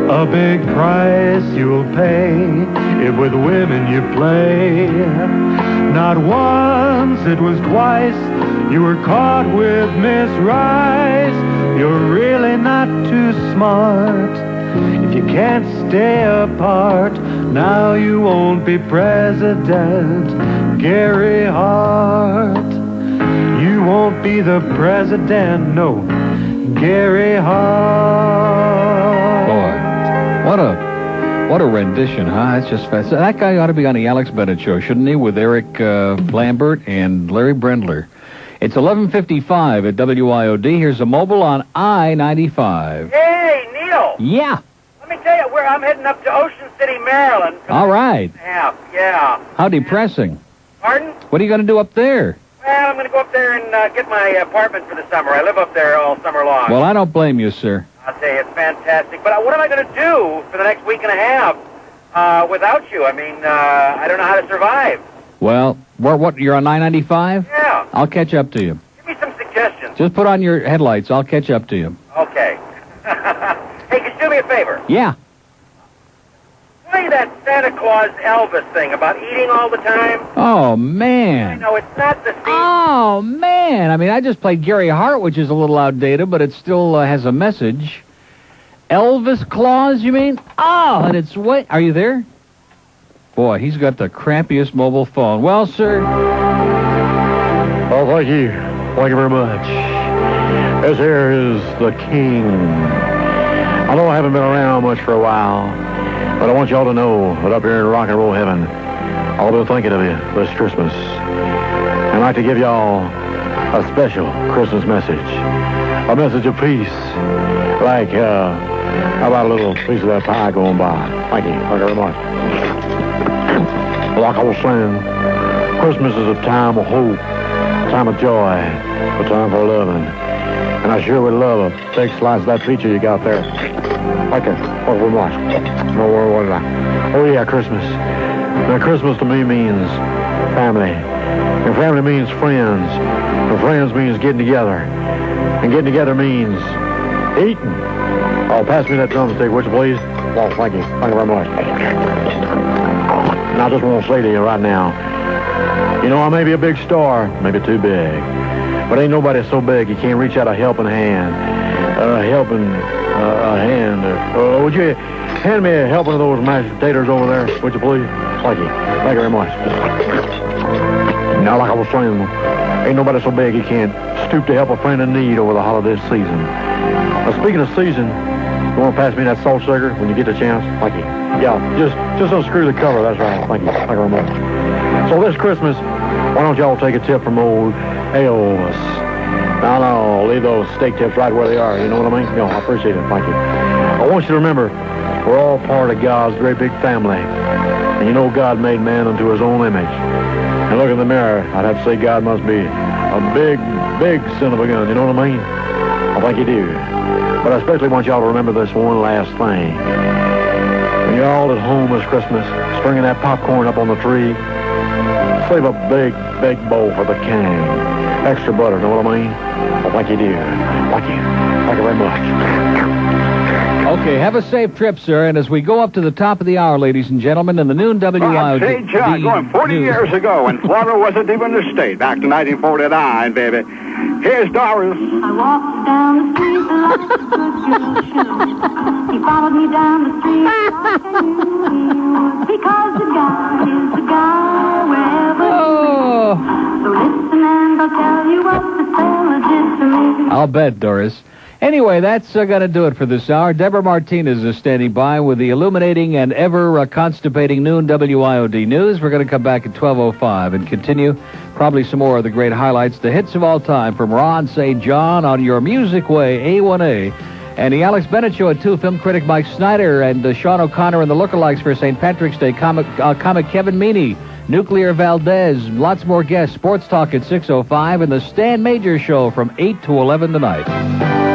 A big price you'll pay if with women you play. Not once, it was twice, you were caught with Miss Rice. You're really not too smart if you can't stay apart. Now you won't be president, Gary Hart. You won't be the president, no, Gary Hart. Boy, what a rendition, huh? It's just fast. That guy ought to be on the Alex Bennett show, shouldn't he? With Eric Lambert and Larry Brendler. It's 11:55 at WIOD. Here's a mobile on I-95. Hey, Neil. Yeah. Let me tell you where I'm heading up to Ocean City, Maryland. All right. Yeah. How depressing. Pardon? What are you going to do up there? Well, I'm going to go up there and get my apartment for the summer. I live up there all summer long. Well, I don't blame you, sir. I'll tell you, it's fantastic. But what am I going to do for the next week and a half without you? I mean, I don't know how to survive. Well, what? You're on 995? Yeah. I'll catch up to you. Give me some suggestions. Just put on your headlights. I'll catch up to you. Okay. Hey, could you do me a favor? Yeah. Play that Santa Claus Elvis thing about eating all the time. Oh, man. I know, it's not the same. Oh, man. I mean, I just played Gary Hart, which is a little outdated, but it still has a message. Elvis Claus, you mean? Oh, and it's what? Are you there? Boy, he's got the crappiest mobile phone. Well, sir. Oh, thank you. Thank you very much. This here is the king. I know I haven't been around much for a while, but I want y'all to know that up here in rock and roll heaven, I'll be thinking of you this Christmas. I'd like to give y'all a special Christmas message. A message of peace. Like, how about a little piece of that pie going by? Thank you very much. Like I was saying, Christmas is a time of hope, a time of joy, a time for loving. And I sure would love a big slice of that pizza you got there. Thank you very much. What did I? Oh, yeah, Christmas. Now, Christmas to me means family. And family means friends. And friends means getting together. And getting together means eating. Oh, pass me that drumstick, would you please? Oh, thank you. Thank you very much. And I just want to say to you right now, you know, I may be a big star, maybe too big, but ain't nobody so big you can't reach out a helping hand. Would you hand me a helping of those mashed potatoes over there, would you please? Thank you. Thank you very much. Now, like I was saying, ain't nobody so big you can't stoop to help a friend in need over the holiday season. Now, speaking of season, you want to pass me that salt sugar when you get the chance? Thank you. Yeah, just unscrew the cover. That's right. Thank you. Thank you very much. So this Christmas, why don't y'all take a tip from old Elvis? No, leave those steak tips right where they are. You know what I mean? No, I appreciate it. Thank you. I want you to remember, we're all part of God's great big family. And you know God made man unto his own image. And look in the mirror, I'd have to say God must be a big, big son of a gun. You know what I mean? I think you do. But I especially want y'all to remember this one last thing. When you're all at home this Christmas, stringing that popcorn up on the tree, save a big, big bowl for the king. Extra butter, know what I mean? I think you do. Thank you. Thank you very much. Okay, have a safe trip, sir. And as we go up to the top of the hour, ladies and gentlemen, in the noon WIOD... Say, John, going 40 years ago when Florida wasn't even a state, back to 1949, baby. Here's Doris. I walked down the street like a good girl should. He followed me down the street like I knew he would. Because the guy is the guy wherever he is. So listen and I'll tell you what the fella did to me. I'll bet, Doris. Anyway, that's going to do it for this hour. Deborah Martinez is standing by with the illuminating and ever-constipating noon WIOD news. We're going to come back at 12:05 and continue probably some more of the great highlights, the hits of all time from Ron St. John on your Music Way, A1A, and the Alex Bennett Show at 2, film critic Mike Snyder, and Sean O'Connor and the lookalikes for St. Patrick's Day, comic Kevin Meaney, Nuclear Valdez, lots more guests, Sports Talk at 6:05, and the Stan Major Show from 8 to 11 tonight.